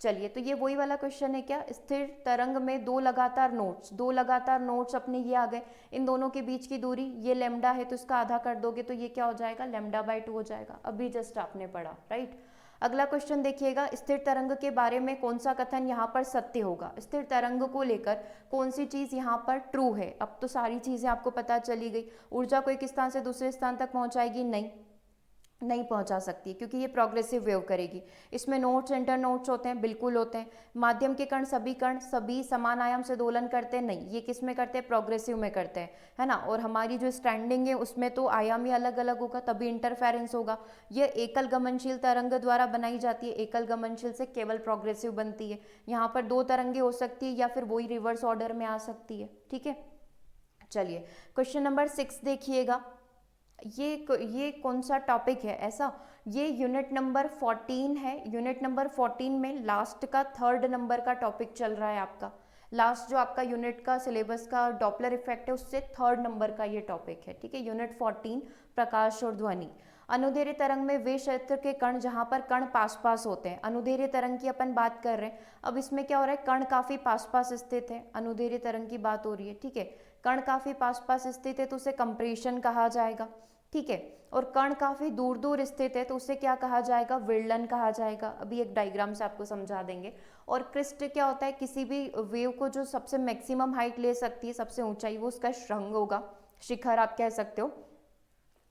चलिए, तो ये वही वाला क्वेश्चन है क्या, स्थिर तरंग में दो लगातार नोट्स अपने ये आ गए, इन दोनों के बीच की दूरी ये लेमडा है, तो इसका आधा कर दोगे तो ये क्या हो जाएगा, लेमडा बाई 2 हो जाएगा, अभी जस्ट आपने पढ़ा, राइट। अगला क्वेश्चन देखिएगा, स्थिर तरंग के बारे में कौन सा कथन यहाँ पर सत्य होगा, स्थिर तरंग को लेकर कौन सी चीज यहाँ पर ट्रू है। अब तो सारी चीजें आपको पता चली गई, ऊर्जा को एक स्थान से दूसरे स्थान तक पहुंचाएगी, नहीं पहुंचा सकती, क्योंकि ये प्रोग्रेसिव वेव करेगी। इसमें नोट्स, इंटर नोट्स होते हैं, बिल्कुल होते हैं। माध्यम के कण सभी समान आयाम से दोलन करते हैं, नहीं, ये किस में करते हैं, प्रोग्रेसिव में करते हैं, है ना। और हमारी जो स्टैंडिंग है उसमें तो आयाम ही अलग अलग होगा, तभी इंटरफेरेंस होगा। ये एकल गमनशील तरंग द्वारा बनाई जाती है, एकल गमनशील से केवल प्रोग्रेसिव बनती है। यहाँ पर 2 तरंगे हो सकती है या फिर वही रिवर्स ऑर्डर में आ सकती है। ठीक है, चलिए क्वेश्चन नंबर 6 देखिएगा, ये कौन सा टॉपिक है ऐसा, ये यूनिट नंबर 14 है। यूनिट नंबर 14 में लास्ट का 3rd नंबर का टॉपिक चल रहा है आपका, लास्ट जो आपका यूनिट का सिलेबस का डॉपलर इफेक्ट है उससे 3rd नंबर का ये टॉपिक है। ठीक है, यूनिट 14, प्रकाश और ध्वनि। अनुधेर्य तरंग में वे क्षेत्र के कण जहां पर कण पास पास होते हैं, अनुधेर्य तरंग की अपन बात कर रहे हैं। अब इसमें क्या हो रहा है, कण काफी पास पास स्थित है, अनुधेर्य तरंग की बात हो रही है। ठीक है, कण काफी पास पास स्थित है तो उसे कंप्रेशन कहा जाएगा। ठीक है, और कण काफी दूर दूर स्थित है तो उसे क्या कहा जाएगा, विरलन कहा जाएगा। अभी एक डायग्राम से आपको समझा देंगे। और क्रिस्ट क्या होता है, किसी भी वेव को जो सबसे मैक्सिमम हाइट ले सकती है, सबसे ऊंचाई, वो उसका श्रृंग होगा, शिखर आप कह सकते हो।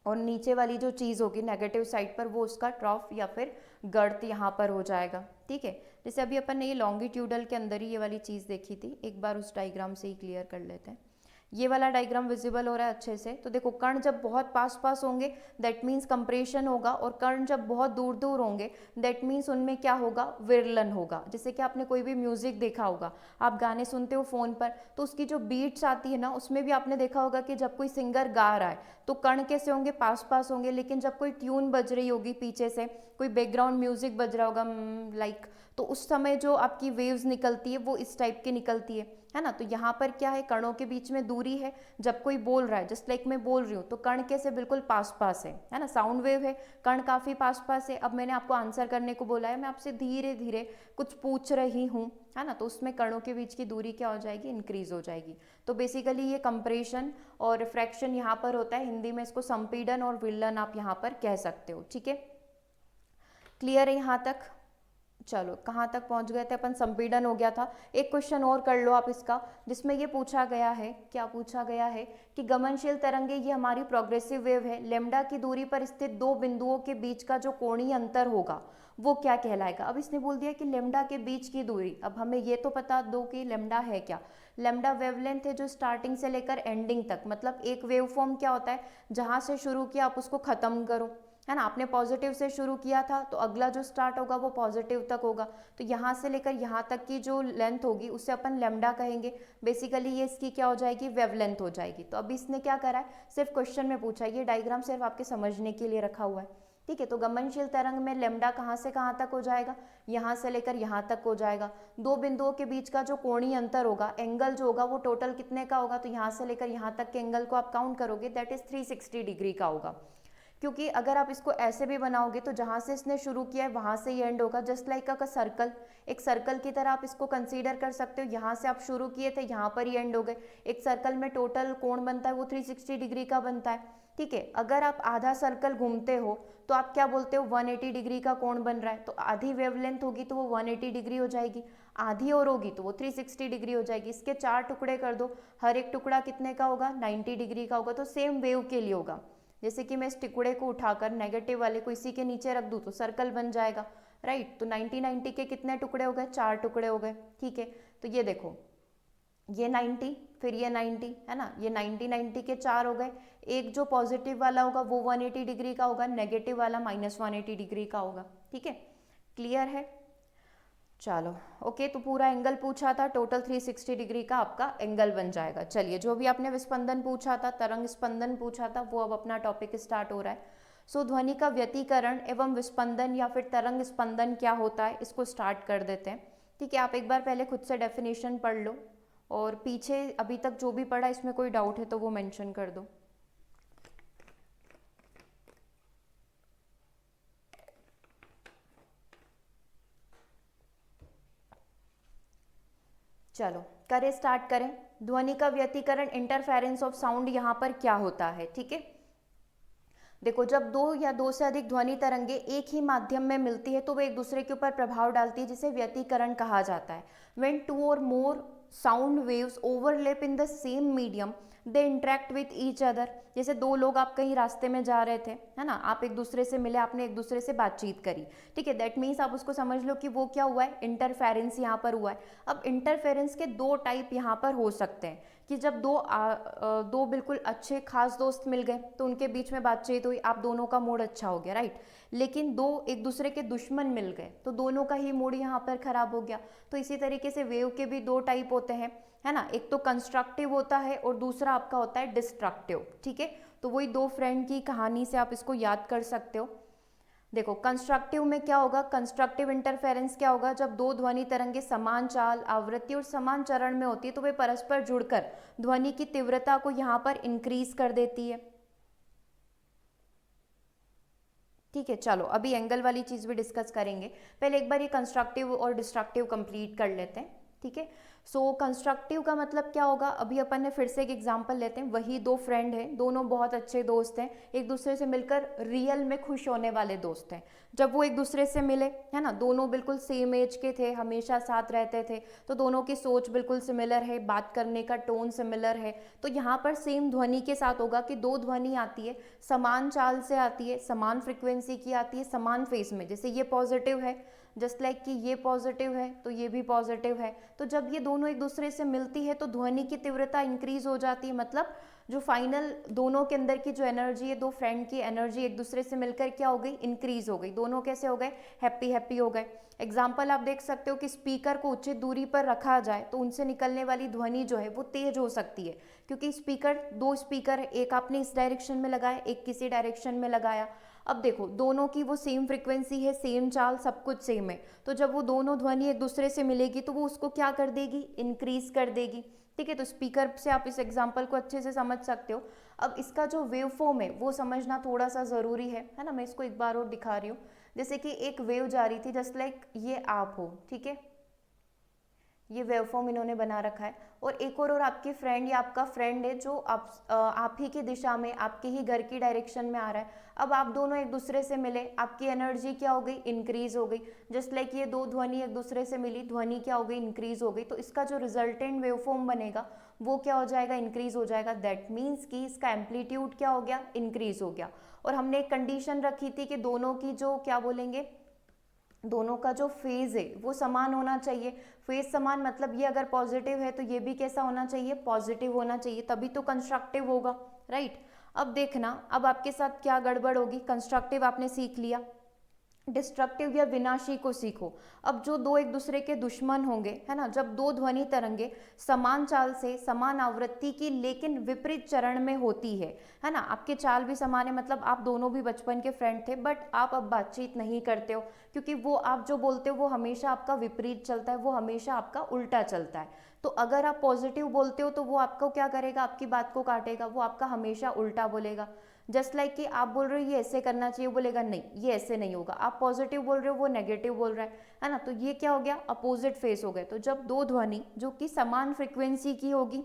और नीचे वाली जो चीज होगी नेगेटिव साइड पर, वो उसका ट्रॉफ या फिर गर्त यहाँ पर हो जाएगा। ठीक है, जैसे अभी अपन ने ये लॉन्गिट्यूडल के अंदर ही ये वाली चीज देखी थी, एक बार उस डायग्राम से ही क्लियर कर लेते हैं। ये वाला डायग्राम विजिबल हो रहा है अच्छे से, तो देखो कण जब बहुत पास पास होंगे दैट मीन्स कंप्रेशन होगा, और कण जब बहुत दूर दूर होंगे दैट मीन्स उनमें क्या होगा, विरलन होगा। जैसे कि आपने कोई भी म्यूजिक देखा होगा, आप गाने सुनते हो फोन पर, तो उसकी जो बीट्स आती है ना, उसमें भी आपने देखा होगा कि जब कोई सिंगर गा रहा है तो कण कैसे होंगे, पास पास होंगे, लेकिन जब कोई ट्यून बज रही होगी पीछे से, कोई बैकग्राउंड म्यूजिक बज रहा होगा लाइक, तो उस समय जो आपकी वेव्स निकलती है वो इस टाइप की निकलती है ना। तो यहाँ पर क्या है, कणों के बीच में दूरी है, जब कोई बोल रहा है जस्ट लाइक मैं बोल रही हूँ तो कण कैसे बिल्कुल पास पास है ना, साउंड वेव है, कण काफी पास पास है। अब मैंने आपको आंसर करने को बोला है, मैं आपसे धीरे धीरे कुछ पूछ रही हूँ, है ना, तो उसमें कणों के बीच की दूरी क्या हो जाएगी, इंक्रीज हो जाएगी। तो बेसिकली ये कंप्रेशन और रिफ्रैक्शन यहाँ पर होता है, हिंदी में इसको संपीडन और विललन आप यहाँ पर कह सकते हो। ठीक है, क्लियर है यहाँ तक। चलो, कहाँ तक पहुंच गए थे अपन, संपीड़न हो गया था। एक क्वेश्चन और कर लो आप इसका, जिसमें ये पूछा गया है, क्या पूछा गया है कि गमनशील तरंगे, ये हमारी प्रोग्रेसिव वेव है, लेमडा की दूरी पर स्थित 2 बिंदुओं के बीच का जो कोणीय अंतर होगा वो क्या कहलाएगा। अब इसने बोल दिया कि लेमडा के बीच की दूरी, अब हमें ये तो पता दो कि लेमडा है क्या। लेमडा वेवलेंथ है जो स्टार्टिंग से लेकर एंडिंग तक, मतलब एक वेव फॉर्म क्या होता है, जहां से शुरू किया आप उसको खत्म करो, है ना। आपने पॉजिटिव से शुरू किया था तो अगला जो स्टार्ट होगा वो पॉजिटिव तक होगा, तो यहाँ से लेकर यहाँ तक की जो लेंथ होगी उसे अपन लेमडा कहेंगे। बेसिकली ये इसकी क्या हो जाएगी, वेवलेंथ हो जाएगी। तो अभी इसने क्या करा है, सिर्फ क्वेश्चन में पूछा है, ये डायग्राम सिर्फ आपके समझने के लिए रखा हुआ है। ठीक है, तो गमनशील तरंग में लेमडा कहाँ से कहाँ तक हो जाएगा, यहाँ से लेकर यहाँ तक हो जाएगा। 2 बिंदुओं के बीच का जो कोणीय अंतर होगा, एंगल जो होगा वो टोटल कितने का होगा, तो यहाँ से लेकर यहाँ तक के एंगल को आप काउंट करोगे दैट इज 360 डिग्री का होगा। क्योंकि अगर आप इसको ऐसे भी बनाओगे तो जहाँ से इसने शुरू किया है वहाँ से ही एंड होगा, जस्ट लाइक अ सर्कल। एक सर्कल की तरह आप इसको कंसीडर कर सकते हो, यहाँ से आप शुरू किए थे यहाँ पर ही एंड हो गए। एक सर्कल में टोटल कोण बनता है वो 360 डिग्री का बनता है, ठीक है। अगर आप आधा सर्कल घूमते हो तो आप क्या बोलते हो, 180 डिग्री का कोण बन रहा है, तो आधी वेवलेंथ होगी तो वो 180 डिग्री हो जाएगी, आधी और होगी तो वो 360 डिग्री हो जाएगी। इसके 4 टुकड़े कर दो, हर एक टुकड़ा कितने का होगा, 90 डिग्री का होगा। तो सेम वेव के लिए होगा, जैसे कि मैं इस टुकड़े को उठाकर नेगेटिव वाले को इसी के नीचे रख दूँ तो सर्कल बन जाएगा, राइट। तो 90 के कितने टुकड़े हो गए, 4 टुकड़े हो गए, ठीक है। तो ये देखो, ये 90 फिर ये 90 है ना, ये 90 के 4 हो गए। एक जो पॉजिटिव वाला होगा वो 180 डिग्री का होगा, नेगेटिव वाला -180 डिग्री का होगा, ठीक है। क्लियर है, चलो ओके। तो पूरा एंगल पूछा था, टोटल 360 डिग्री का आपका एंगल बन जाएगा। चलिए, जो भी आपने विस्पंदन पूछा था, तरंग स्पंदन पूछा था, वो अब अपना टॉपिक स्टार्ट हो रहा है। सो ध्वनि का व्यतिकरण एवं विस्पंदन या फिर तरंग स्पंदन क्या होता है, इसको स्टार्ट कर देते हैं, ठीक है। आप एक बार पहले खुद से डेफिनेशन पढ़ लो और पीछे अभी तक जो भी पढ़ा इसमें कोई डाउट है तो वो मेंशन कर दो। चलो करें, स्टार्ट करें। ध्वनि का व्यतिकरण, इंटरफेरेंस ऑफ साउंड, यहाँ पर क्या होता है, ठीक है। देखो, जब दो या दो से अधिक ध्वनि तरंगे एक ही माध्यम में मिलती है तो वो एक दूसरे के ऊपर प्रभाव डालती है, जिसे व्यतिकरण कहा जाता है। व्हेन टू और मोर sound waves overlap in the same medium they interact with each other. जैसे दो लोग, आप कहीं रास्ते में जा रहे थे, है ना, आप एक दूसरे से मिले, आपने एक दूसरे से बातचीत करी, ठीक है। दैट मीन्स आप उसको समझ लो कि वो क्या हुआ है, इंटरफेरेंस यहाँ पर हुआ है। अब इंटरफेरेंस के दो टाइप यहाँ पर हो सकते हैं कि जब दो बिल्कुल अच्छे खास दोस्त मिल गए तो उनके बीच में बातचीत हुई, आप दोनों का मूड अच्छा हो गया, राइट। लेकिन दो एक दूसरे के दुश्मन मिल गए तो दोनों का ही मूड यहाँ पर खराब हो गया। तो इसी तरीके से वेव के भी दो टाइप होते हैं, है ना। एक तो कंस्ट्रक्टिव होता है और दूसरा आपका होता है डिस्ट्रक्टिव, ठीक है। तो वही दो फ्रेंड की कहानी से आप इसको याद कर सकते हो। देखो, कंस्ट्रक्टिव में क्या होगा, कंस्ट्रक्टिव इंटरफेरेंस क्या होगा, जब दो ध्वनि तरंगे समान चाल, आवृत्ति और समान चरण में होती है तो वे परस्पर जुड़कर ध्वनि की तीव्रता को यहाँ पर इंक्रीज कर देती है, ठीक है। चलो अभी एंगल वाली चीज भी डिस्कस करेंगे, पहले एक बार ये कंस्ट्रक्टिव और डिस्ट्रक्टिव कंप्लीट कर लेते हैं, ठीक है। सो कंस्ट्रक्टिव का मतलब क्या होगा, अभी अपन ने फिर से एक एग्जांपल लेते हैं। वही दो फ्रेंड हैं, दोनों बहुत अच्छे दोस्त हैं, एक दूसरे से मिलकर रियल में खुश होने वाले दोस्त हैं। जब वो एक दूसरे से मिले, है ना, दोनों बिल्कुल सेम एज के थे, हमेशा साथ रहते थे, तो दोनों की सोच बिल्कुल सिमिलर है, बात करने का टोन सिमिलर है। तो यहाँ पर सेम ध्वनि के साथ होगा कि दो ध्वनि आती है, समान चाल से आती है, समान फ्रिक्वेंसी की आती है, समान फेज में। जैसे ये पॉजिटिव है, जस्ट लाइक कि ये पॉजिटिव है तो ये भी पॉजिटिव है। तो जब ये दोनों एक दूसरे से मिलती है तो ध्वनि की तीव्रता इंक्रीज हो जाती है, मतलब जो फाइनल दोनों के अंदर की जो एनर्जी है, दो फ्रेंड की एनर्जी एक दूसरे से मिलकर क्या हो गई, इंक्रीज हो गई। दोनों कैसे हो गए, हैप्पी हैप्पी हो गए। एग्जाम्पल आप देख सकते हो कि स्पीकर को उचित दूरी पर रखा जाए तो उनसे निकलने वाली ध्वनि जो है वो तेज हो सकती है, क्योंकि स्पीकर, दो स्पीकर, एक आपने इस डायरेक्शन में लगाया, एक किसी डायरेक्शन में लगाया। अब देखो, दोनों की वो सेम फ्रीक्वेंसी है, सेम चाल, सब कुछ सेम है, तो जब वो दोनों ध्वनि एक दूसरे से मिलेगी तो वो उसको क्या कर देगी, इंक्रीज कर देगी, ठीक है। तो स्पीकर से आप इस एग्जांपल को अच्छे से समझ सकते हो। अब इसका जो वेव फॉर्म है वो समझना थोड़ा सा ज़रूरी है ना। मैं इसको एक बार और दिखा रही हूँ। जैसे कि एक वेव जा रही थी, जस्ट लाइक ये आप हो, ठीक है, ये वेव फॉर्म इन्होंने बना रखा है। और एक और आपकी फ्रेंड या आपका फ्रेंड है जो आप ही की दिशा में, आपके ही घर की डायरेक्शन में आ रहा है। अब आप दोनों एक दूसरे से मिले, आपकी एनर्जी क्या हो गई, इंक्रीज हो गई। जस्ट लाइक ये दो ध्वनि एक दूसरे से मिली, ध्वनि क्या हो गई, इंक्रीज हो गई। तो इसका जो रिजल्टेंट वेव फॉर्म बनेगा वो क्या हो जाएगा, इंक्रीज हो जाएगा। दैट मीन्स कि इसका एम्पलीट्यूड क्या हो गया, इंक्रीज हो गया। और हमने एक कंडीशन रखी थी कि दोनों की जो क्या बोलेंगे, दोनों का जो फेज है वो समान होना चाहिए। फेज समान मतलब ये अगर पॉजिटिव है तो ये भी कैसा होना चाहिए, पॉजिटिव होना चाहिए, तभी तो कंस्ट्रक्टिव होगा, राइट। अब देखना, अब आपके साथ क्या गड़बड़ होगी। कंस्ट्रक्टिव आपने सीख लिया, डिस्ट्रक्टिव या विनाशी को सीखो। अब जो दो एक दूसरे के दुश्मन होंगे, है ना, जब दो ध्वनि तरंगे समान चाल से, समान आवृत्ति की लेकिन विपरीत चरण में होती है ना, आपके चाल भी समान है, मतलब आप दोनों भी बचपन के फ्रेंड थे, बट आप अब बातचीत नहीं करते हो, क्योंकि वो आप जो बोलते हो वो हमेशा आपका विपरीत चलता है, वो हमेशा आपका उल्टा चलता है। तो अगर आप पॉजिटिव बोलते हो तो वो आपको क्या करेगा, आपकी बात को काटेगा, वो आपका हमेशा उल्टा बोलेगा। जस्ट लाइक कि आप बोल रहे हो ये ऐसे करना चाहिए, बोलेगा नहीं ये ऐसे नहीं होगा। आप पॉजिटिव बोल रहे हो, वो नेगेटिव बोल रहा है ना, तो ये क्या हो गया, अपोजिट फेस हो गए। तो जब दो ध्वनि जो कि समान फ्रिक्वेंसी की होगी,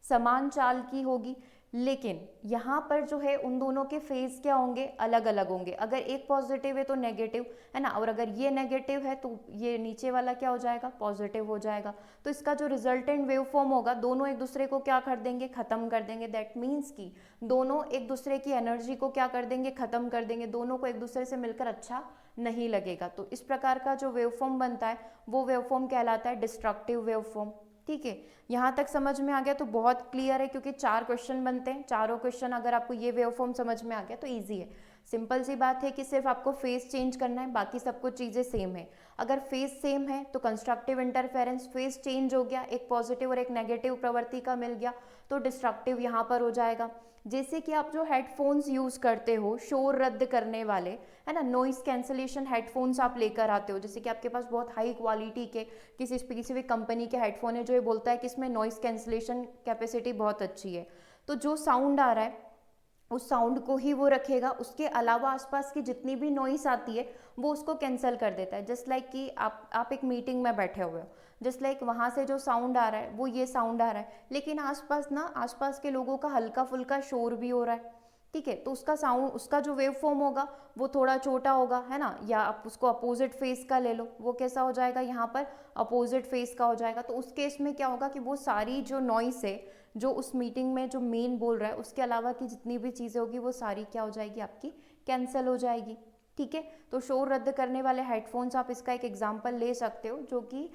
समान चाल की होगी, लेकिन यहाँ पर जो है उन दोनों के फेज क्या होंगे, अलग अलग होंगे। अगर एक पॉजिटिव है तो नेगेटिव है ना, और अगर ये नेगेटिव है तो ये नीचे वाला क्या हो जाएगा, पॉजिटिव हो जाएगा। तो इसका जो रिजल्टेंट वेव फॉर्म होगा, दोनों एक दूसरे को क्या कर देंगे, खत्म कर देंगे। दैट मीन्स कि दोनों एक दूसरे की एनर्जी को क्या कर देंगे, खत्म कर देंगे। दोनों को एक दूसरे से मिलकर अच्छा नहीं लगेगा। तो इस प्रकार का जो वेव फॉर्म बनता है वो वेव फॉर्म कहलाता है डिस्ट्रक्टिव वेव फॉर्म। ठीक है, यहाँ तक समझ में आ गया तो बहुत क्लियर है, क्योंकि 4 क्वेश्चन बनते हैं। चारों क्वेश्चन अगर आपको ये वेव फॉर्म समझ में आ गया तो इजी है। सिंपल सी बात है कि सिर्फ आपको फेस चेंज करना है, बाकी सब कुछ चीज़ें सेम है। अगर फेस सेम है तो कंस्ट्रक्टिव इंटरफेरेंस, फेस चेंज हो गया, एक पॉजिटिव और एक नेगेटिव प्रवृत्ति का मिल गया, तो डिस्ट्रक्टिव यहाँ पर हो जाएगा। जैसे कि आप जो हेडफोन्स यूज़ करते हो शोर रद्द करने वाले, है ना, नॉइस कैंसलेशन हेडफोन्स आप लेकर आते हो, जैसे कि आपके पास बहुत हाई क्वालिटी के किसी स्पेसिफिक कंपनी के हेडफोन है जो ये बोलता है कि इसमें नॉइस कैंसलेशन कैपेसिटी बहुत अच्छी है, तो जो साउंड आ रहा है उस साउंड को ही वो रखेगा, उसके अलावा आसपास की जितनी भी नॉइस आती है वो उसको कैंसिल कर देता है। जस्ट लाइक कि आप एक मीटिंग में बैठे हुए हो, जस्ट लाइक वहाँ से जो साउंड आ रहा है वो ये साउंड आ रहा है, लेकिन आसपास के लोगों का हल्का फुल्का शोर भी हो रहा है। ठीक है, तो उसका साउंड, उसका जो वेव फॉर्म होगा वो थोड़ा छोटा होगा, है ना। या आप उसको अपोजिट फेस का ले लो, वो कैसा हो जाएगा, यहाँ पर अपोजिट फेस का हो जाएगा। तो उस केस में क्या होगा कि वो सारी जो नॉइस है जो उस मीटिंग में जो मेन बोल रहा है उसके अलावा की जितनी भी चीज़ें होगी वो सारी क्या हो जाएगी, आपकी कैंसिल हो जाएगी। ठीक है, तो शोर रद्द करने वाले हेडफोन्स आप इसका एक एग्जांपल ले सकते हो, जो कि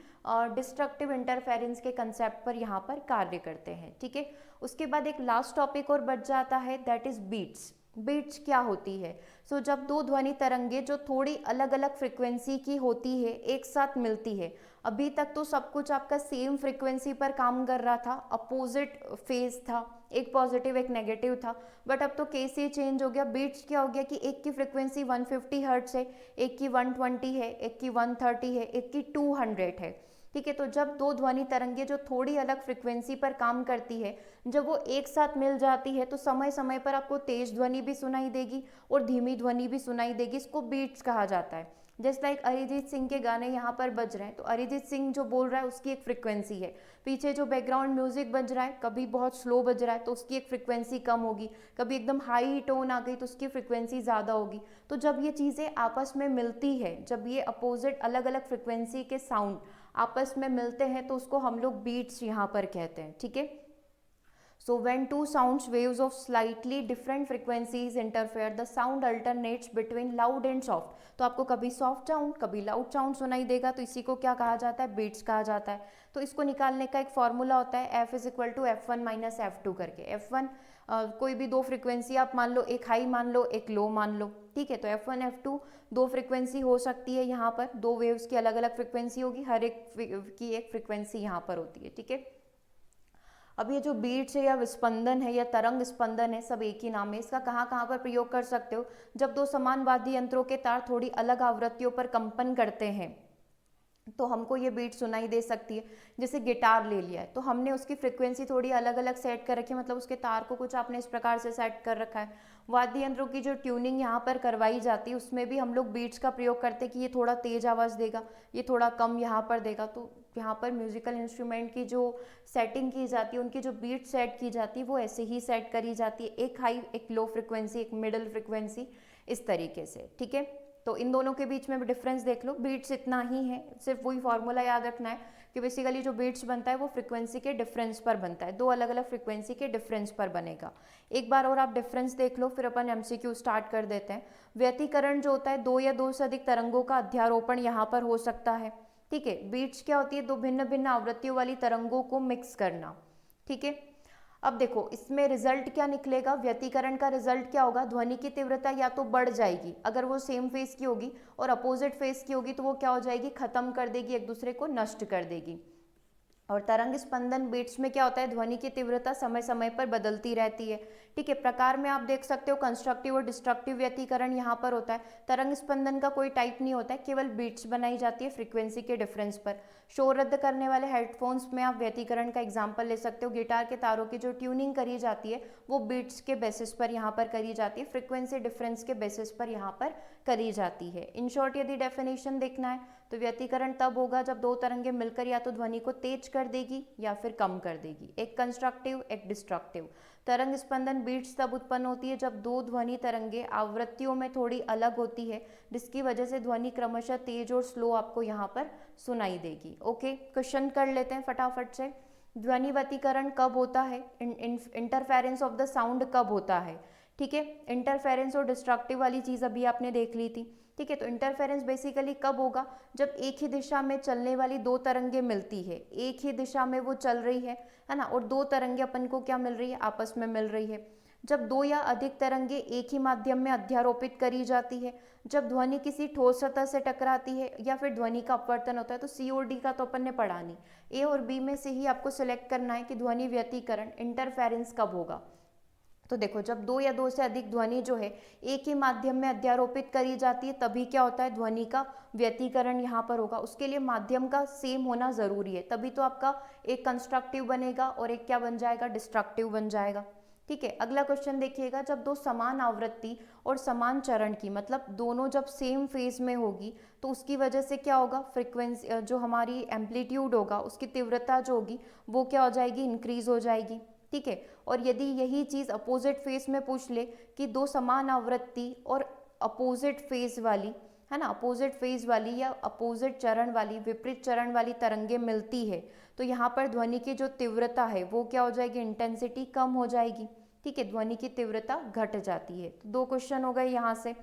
डिस्ट्रक्टिव इंटरफेरेंस के कंसेप्ट पर यहाँ पर कार्य करते हैं। ठीक है, उसके बाद एक लास्ट टॉपिक और बच जाता है, दैट इज बीट्स। बीट्स क्या होती है, सो जब दो ध्वनि तरंगे जो थोड़ी अलग अलग फ्रिक्वेंसी की होती है एक साथ मिलती है। अभी तक तो सब कुछ आपका सेम फ्रिक्वेंसी पर काम कर रहा था, अपोजिट फेज था, एक पॉजिटिव एक नेगेटिव था, बट अब तो केस ये चेंज हो गया। बीट्स क्या हो गया कि एक की फ्रिक्वेंसी 150 हर्ट्ज है, एक की 120 है, एक की 130 है, एक की 200 है। ठीक है, तो जब दो ध्वनि तरंगे जो थोड़ी अलग फ्रिक्वेंसी पर काम करती है, जब वो एक साथ मिल जाती है तो समय समय पर आपको तेज ध्वनि भी सुनाई देगी और धीमी ध्वनि भी सुनाई देगी। इसको बीट्स कहा जाता है। जस्ट लाइक अरिजीत सिंह के गाने यहाँ पर बज रहे हैं, तो अरिजीत सिंह जो बोल रहा है उसकी एक फ्रिक्वेंसी है, पीछे जो बैकग्राउंड म्यूजिक बज रहा है कभी बहुत स्लो बज रहा है तो उसकी एक फ्रिक्वेंसी कम होगी, कभी एकदम हाई टोन आ गई तो उसकी फ्रिक्वेंसी ज़्यादा होगी। तो जब ये चीज़ें आपस में मिलती है, जब ये अपोजिट अलग अलग फ्रिक्वेंसी के साउंड आपस में मिलते हैं तो उसको हम लोग बीट्स यहाँ पर कहते हैं। ठीक है, so when two sounds waves of slightly different frequencies interfere, the sound alternates between loud and soft। तो आपको कभी सॉफ्ट साउंड कभी लाउड साउंड सुनाई देगा, तो इसी को क्या कहा जाता है, बीट्स कहा जाता है। तो इसको निकालने का एक फॉर्मूला होता है, F is equal to F1 minus F2 करके। F1 कोई भी दो फ्रिक्वेंसी आप मान लो, एक हाई मान लो एक लो मान लो। ठीक है, तो F1 F2 दो फ्रिक्वेंसी हो सकती है, यहाँ पर दो वेव्स की अलग अलग फ्रिक्वेंसी होगी, हर एक की एक फ्रिक्वेंसी यहाँ पर होती है। ठीक है, अब ये जो बीट्स है या विस्पंदन है या तरंग स्पंदन है, सब एक ही नाम है। इसका कहाँ कहाँ पर प्रयोग कर सकते हो, जब दो समान वाद्य यंत्रों के तार थोड़ी अलग आवृत्तियों पर कंपन करते हैं तो हमको ये बीट सुनाई दे सकती है। जैसे गिटार ले लिया है तो हमने उसकी फ्रिक्वेंसी थोड़ी अलग अलग सेट कर रखी है, मतलब उसके तार को कुछ आपने इस प्रकार से सेट कर रखा है। वाद्य यंत्रों की जो ट्यूनिंग यहाँ पर करवाई जाती है उसमें भी हम लोग बीट्स का प्रयोग करते हैं कि ये थोड़ा तेज आवाज़ देगा, ये थोड़ा कम यहाँ पर देगा। तो यहाँ पर म्यूजिकल इंस्ट्रूमेंट की जो सेटिंग की जाती है, उनकी जो बीट सेट की जाती है वो ऐसे ही सेट करी जाती है, एक हाई एक लो फ्रिक्वेंसी एक मिडल फ्रिक्वेंसी, इस तरीके से। ठीक है, तो इन दोनों के बीच में भी डिफरेंस देख लो, बीट्स इतना ही है, सिर्फ वही फॉर्मूला याद रखना है कि बेसिकली जो बीट्स बनता है वो फ्रिक्वेंसी के डिफरेंस पर बनता है, दो अलग अलग फ्रिक्वेंसी के डिफरेंस पर बनेगा। एक बार और आप डिफरेंस देख लो, फिर अपन एमसीक्यू स्टार्ट कर देते हैं। व्यतिकरण जो होता है, दो या दो से अधिक तरंगों का अध्यारोपण यहाँ पर हो सकता है। ठीक है, बीट्स क्या होती है, दो भिन्न भिन्न आवृत्तियों वाली तरंगों को मिक्स करना। ठीक है, अब देखो इसमें रिजल्ट क्या निकलेगा, व्यतिकरण का रिजल्ट क्या होगा, ध्वनि की तीव्रता या तो बढ़ जाएगी अगर वो सेम फेस की होगी, और अपोजिट फेस की होगी तो वो क्या हो जाएगी, खत्म कर देगी, एक दूसरे को नष्ट कर देगी। और तरंग स्पंदन बीट्स में क्या होता है, ध्वनि की तीव्रता समय समय पर बदलती रहती है। ठीक है, प्रकार में आप देख सकते हो कंस्ट्रक्टिव और डिस्ट्रक्टिव व्यतिकरण यहाँ पर होता है। तरंग स्पंदन का कोई टाइप नहीं होता है, केवल बीट्स बनाई जाती है फ्रीक्वेंसी के डिफरेंस पर। शोर रद्द करने वाले हेडफोन्स में आप व्यतिकरण का एग्जाम्पल ले सकते हो। गिटार के तारों की जो ट्यूनिंग करी जाती है वो बीट्स के बेसिस पर यहाँ पर करी जाती है, फ्रीक्वेंसी डिफरेंस के बेसिस पर यहाँ पर करी जाती है। इन शॉर्ट यदि डेफिनेशन देखना है तो व्यतिकरण तब होगा जब दो तरंगें मिलकर या तो ध्वनि को तेज कर देगी या फिर कम कर देगी, एक कंस्ट्रक्टिव एक डिस्ट्रक्टिव। तरंग स्पंदन बीट्स तब उत्पन्न होती है जब दो ध्वनि तरंगें आवृत्तियों में थोड़ी अलग होती है, जिसकी वजह से ध्वनि क्रमशः तेज और स्लो आपको यहाँ पर सुनाई देगी। ओके, क्वेश्चन कर लेते हैं फटाफट से। ध्वनि व्यतिकरण कब होता है, इंटरफेरेंस ऑफ द साउंड कब होता है। ठीक है, इंटरफेरेंस और डिस्ट्रक्टिव वाली चीज अभी आपने देख ली थी। ठीक है, तो इंटरफेरेंस बेसिकली कब होगा, जब एक ही दिशा में चलने वाली दो तरंगें मिलती है, एक ही दिशा में वो चल रही है ना, और दो तरंगें अपन को क्या मिल रही है, आपस में मिल रही है। जब दो या अधिक तरंगें एक ही माध्यम में अध्यारोपित करी जाती है, जब ध्वनि किसी ठोस सतह से टकराती है, या फिर ध्वनि का अपवर्तन होता है। तो सी और डी का तो अपन ने पढ़ा नहीं, ए और बी में से ही आपको सिलेक्ट करना है कि ध्वनि व्यतिकरण इंटरफेरेंस कब होगा। तो देखो, जब दो या दो से अधिक ध्वनि जो है एक ही माध्यम में अध्यारोपित करी जाती है, तभी क्या होता है, ध्वनि का व्यतिकरण यहाँ पर होगा। उसके लिए माध्यम का सेम होना जरूरी है, तभी तो आपका एक कंस्ट्रक्टिव बनेगा और एक क्या बन जाएगा, डिस्ट्रक्टिव बन जाएगा। ठीक है, अगला क्वेश्चन देखिएगा। जब दो समान आवृत्ति और समान चरण की, मतलब दोनों जब सेम फेज में होगी, तो उसकी वजह से क्या होगा, फ्रीक्वेंसी जो हमारी एम्पलीट्यूड होगा उसकी तीव्रता जो होगी वो क्या हो जाएगी, इंक्रीज हो जाएगी। ठीक है, और यदि यही चीज अपोजिट फेज में पूछ ले कि दो समान आवृत्ति और अपोजिट फेज वाली, है ना, अपोजिट फेज वाली या अपोजिट चरण वाली, विपरीत चरण वाली तरंगे मिलती है, तो यहाँ पर ध्वनि की जो तीव्रता है वो क्या हो जाएगी, इंटेंसिटी कम हो जाएगी। ठीक है, ध्वनि की तीव्रता घट जाती है। तो दो क्वेश्चन हो गए यहाँ से।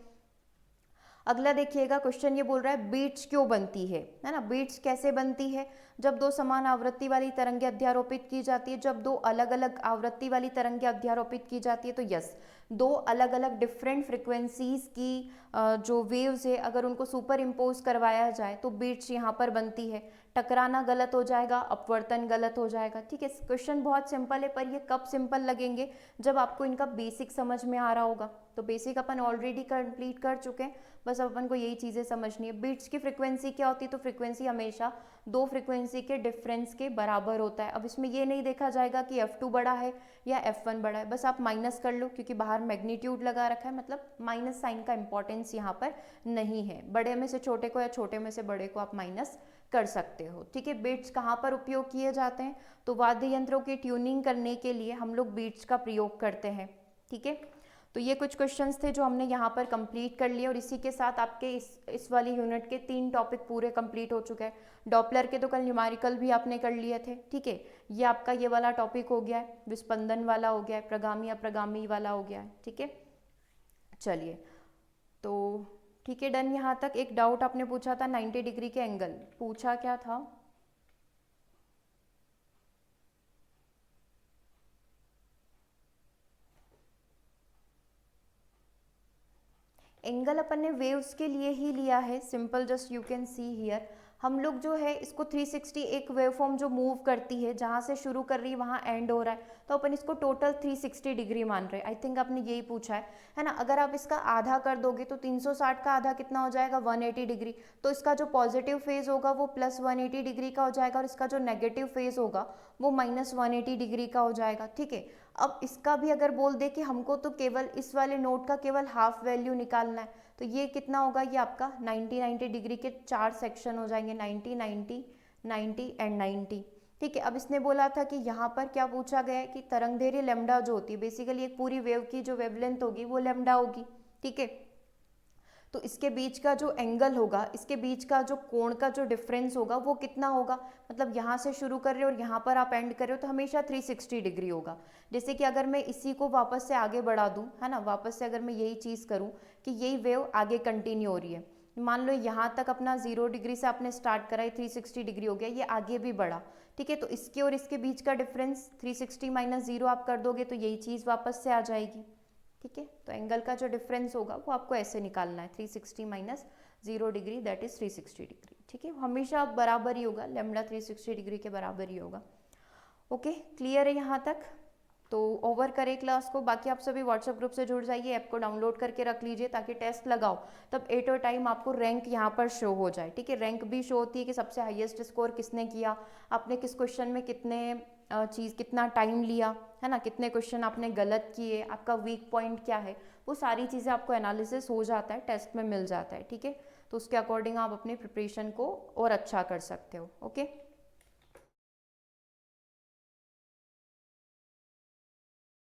अगला देखिएगा, क्वेश्चन ये बोल रहा है बीट्स क्यों बनती है ना, बीट्स कैसे बनती है। जब दो समान आवृत्ति वाली तरंगें अध्यारोपित की जाती है, जब दो अलग अलग आवृत्ति वाली तरंगें अध्यारोपित की जाती है, तो यस, दो अलग अलग डिफरेंट फ्रिक्वेंसीज की जो वेव्स है अगर उनको सुपर इम्पोज करवाया जाए तो बीट्स यहाँ पर बनती है। टकराना गलत हो जाएगा, अपवर्तन गलत हो जाएगा। ठीक है, क्वेश्चन बहुत सिंपल है, पर ये कब सिंपल लगेंगे, जब आपको इनका बेसिक समझ में आ रहा होगा। तो बेसिक अपन ऑलरेडी कंप्लीट कर चुके हैं, बस अब अपन को यही चीज़ें समझनी है। बीट्स की फ्रीक्वेंसी क्या होती है, तो फ्रीक्वेंसी हमेशा दो फ्रीक्वेंसी के डिफरेंस के बराबर होता है। अब इसमें ये नहीं देखा जाएगा कि F2 बड़ा है या F1 बड़ा है, बस आप माइनस कर लो, क्योंकि बाहर मैग्नीट्यूड लगा रखा है, मतलब माइनस साइन का इंपॉर्टेंस यहाँ पर नहीं है। बड़े में से छोटे को या छोटे में से बड़े को आप माइनस कर सकते हो। ठीक है, बीट्स कहाँ पर उपयोग किए जाते हैं, तो वाद्य यंत्रों की ट्यूनिंग करने के लिए हम लोग बीट्स का प्रयोग करते हैं। ठीक है, तो ये कुछ क्वेश्चंस थे जो हमने यहाँ पर कंप्लीट कर लिए, और इसी के साथ आपके इस वाली यूनिट के 3 टॉपिक पूरे कंप्लीट हो चुके हैं। डॉपलर के तो कल न्यूमेरिकल भी आपने कर लिए थे। ठीक है, ये आपका ये वाला टॉपिक हो गया है, विस्पंदन वाला हो गया है, प्रगामी अप्रगामी वाला हो गया है। ठीक है, चलिए, तो ठीक है, डन यहाँ तक। एक डाउट आपने पूछा था 90 डिग्री के एंगल, पूछा क्या था, एंगल अपन ने वेव्स के लिए ही लिया है, simple, just you can see here. हम लोग जो है इसको 360, एक वेवफॉर्म जो मूव करती है, जहाँ से शुरू कर रही है वहाँ एंड हो रहा है, तो अपन इसको टोटल 360 डिग्री मान रहे हैं। आई थिंक आपने यही पूछा है ना। अगर आप इसका आधा कर दोगे तो 360 का आधा कितना हो जाएगा, 180 डिग्री। तो इसका जो पॉजिटिव फेज होगा वो प्लस 180 डिग्री का हो जाएगा, और इसका जो नेगेटिव फेज होगा वो माइनस 180 डिग्री का हो जाएगा। ठीक है, अब इसका भी अगर बोल दे कि हमको तो केवल इस वाले नोट का केवल हाफ वैल्यू निकालना है, तो ये कितना होगा, ये आपका 90 डिग्री के 4 सेक्शन हो जाएंगे, 90 90 90 एंड 90। ठीक है, अब इसने बोला था कि यहाँ पर क्या पूछा गया है कि तरंगदैर्घ्य लैम्डा जो होती है, बेसिकली एक पूरी वेव की जो वेवलेंथ होगी वो लैम्डा होगी। ठीक है, तो इसके बीच का जो एंगल होगा, इसके बीच का जो कोण का जो डिफरेंस होगा वो कितना होगा, मतलब यहाँ से शुरू कर रहे हो और यहाँ पर आप एंड कर रहे हो तो हमेशा 360 डिग्री होगा। जैसे कि अगर मैं इसी को वापस से आगे बढ़ा दूँ, है ना, वापस से अगर मैं यही चीज़ करूँ कि यही वेव आगे कंटिन्यू हो रही है, मान लो यहाँ तक अपना 0 डिग्री से आपने स्टार्ट करा है, 360 डिग्री हो गया, ये आगे भी बढ़ा। ठीक है, तो इसके और इसके बीच का डिफरेंस 360 माइनस 0 आप कर दोगे तो यही चीज़ वापस से आ जाएगी। ठीक है, तो एंगल का जो डिफरेंस होगा वो आपको ऐसे निकालना है, 360 minus 0 degree, that is 360 degree. ठीक है, हमेशा बराबर ही होगा, लैम्डा 360 डिग्री के बराबर ही होगा। ओके, क्लियर है यहाँ तक? तो ओवर करें क्लास को, बाकी आप सभी व्हाट्सएप ग्रुप से जुड़ जाइए, ऐप को डाउनलोड करके रख लीजिए ताकि टेस्ट लगाओ तब एट और टाइम आपको रैंक यहाँ पर शो हो जाए। ठीक है, रैंक भी शो होती है कि सबसे हाईएस्ट स्कोर किसने किया, आपने किस क्वेश्चन में कितना टाइम लिया, है ना, कितने क्वेश्चन आपने गलत किए, आपका वीक पॉइंट क्या है, वो सारी चीज़ें आपको एनालिसिस हो जाता है, टेस्ट में मिल जाता है। ठीक है, तो उसके अकॉर्डिंग आप अपनी प्रिपरेशन को और अच्छा कर सकते हो। ओके।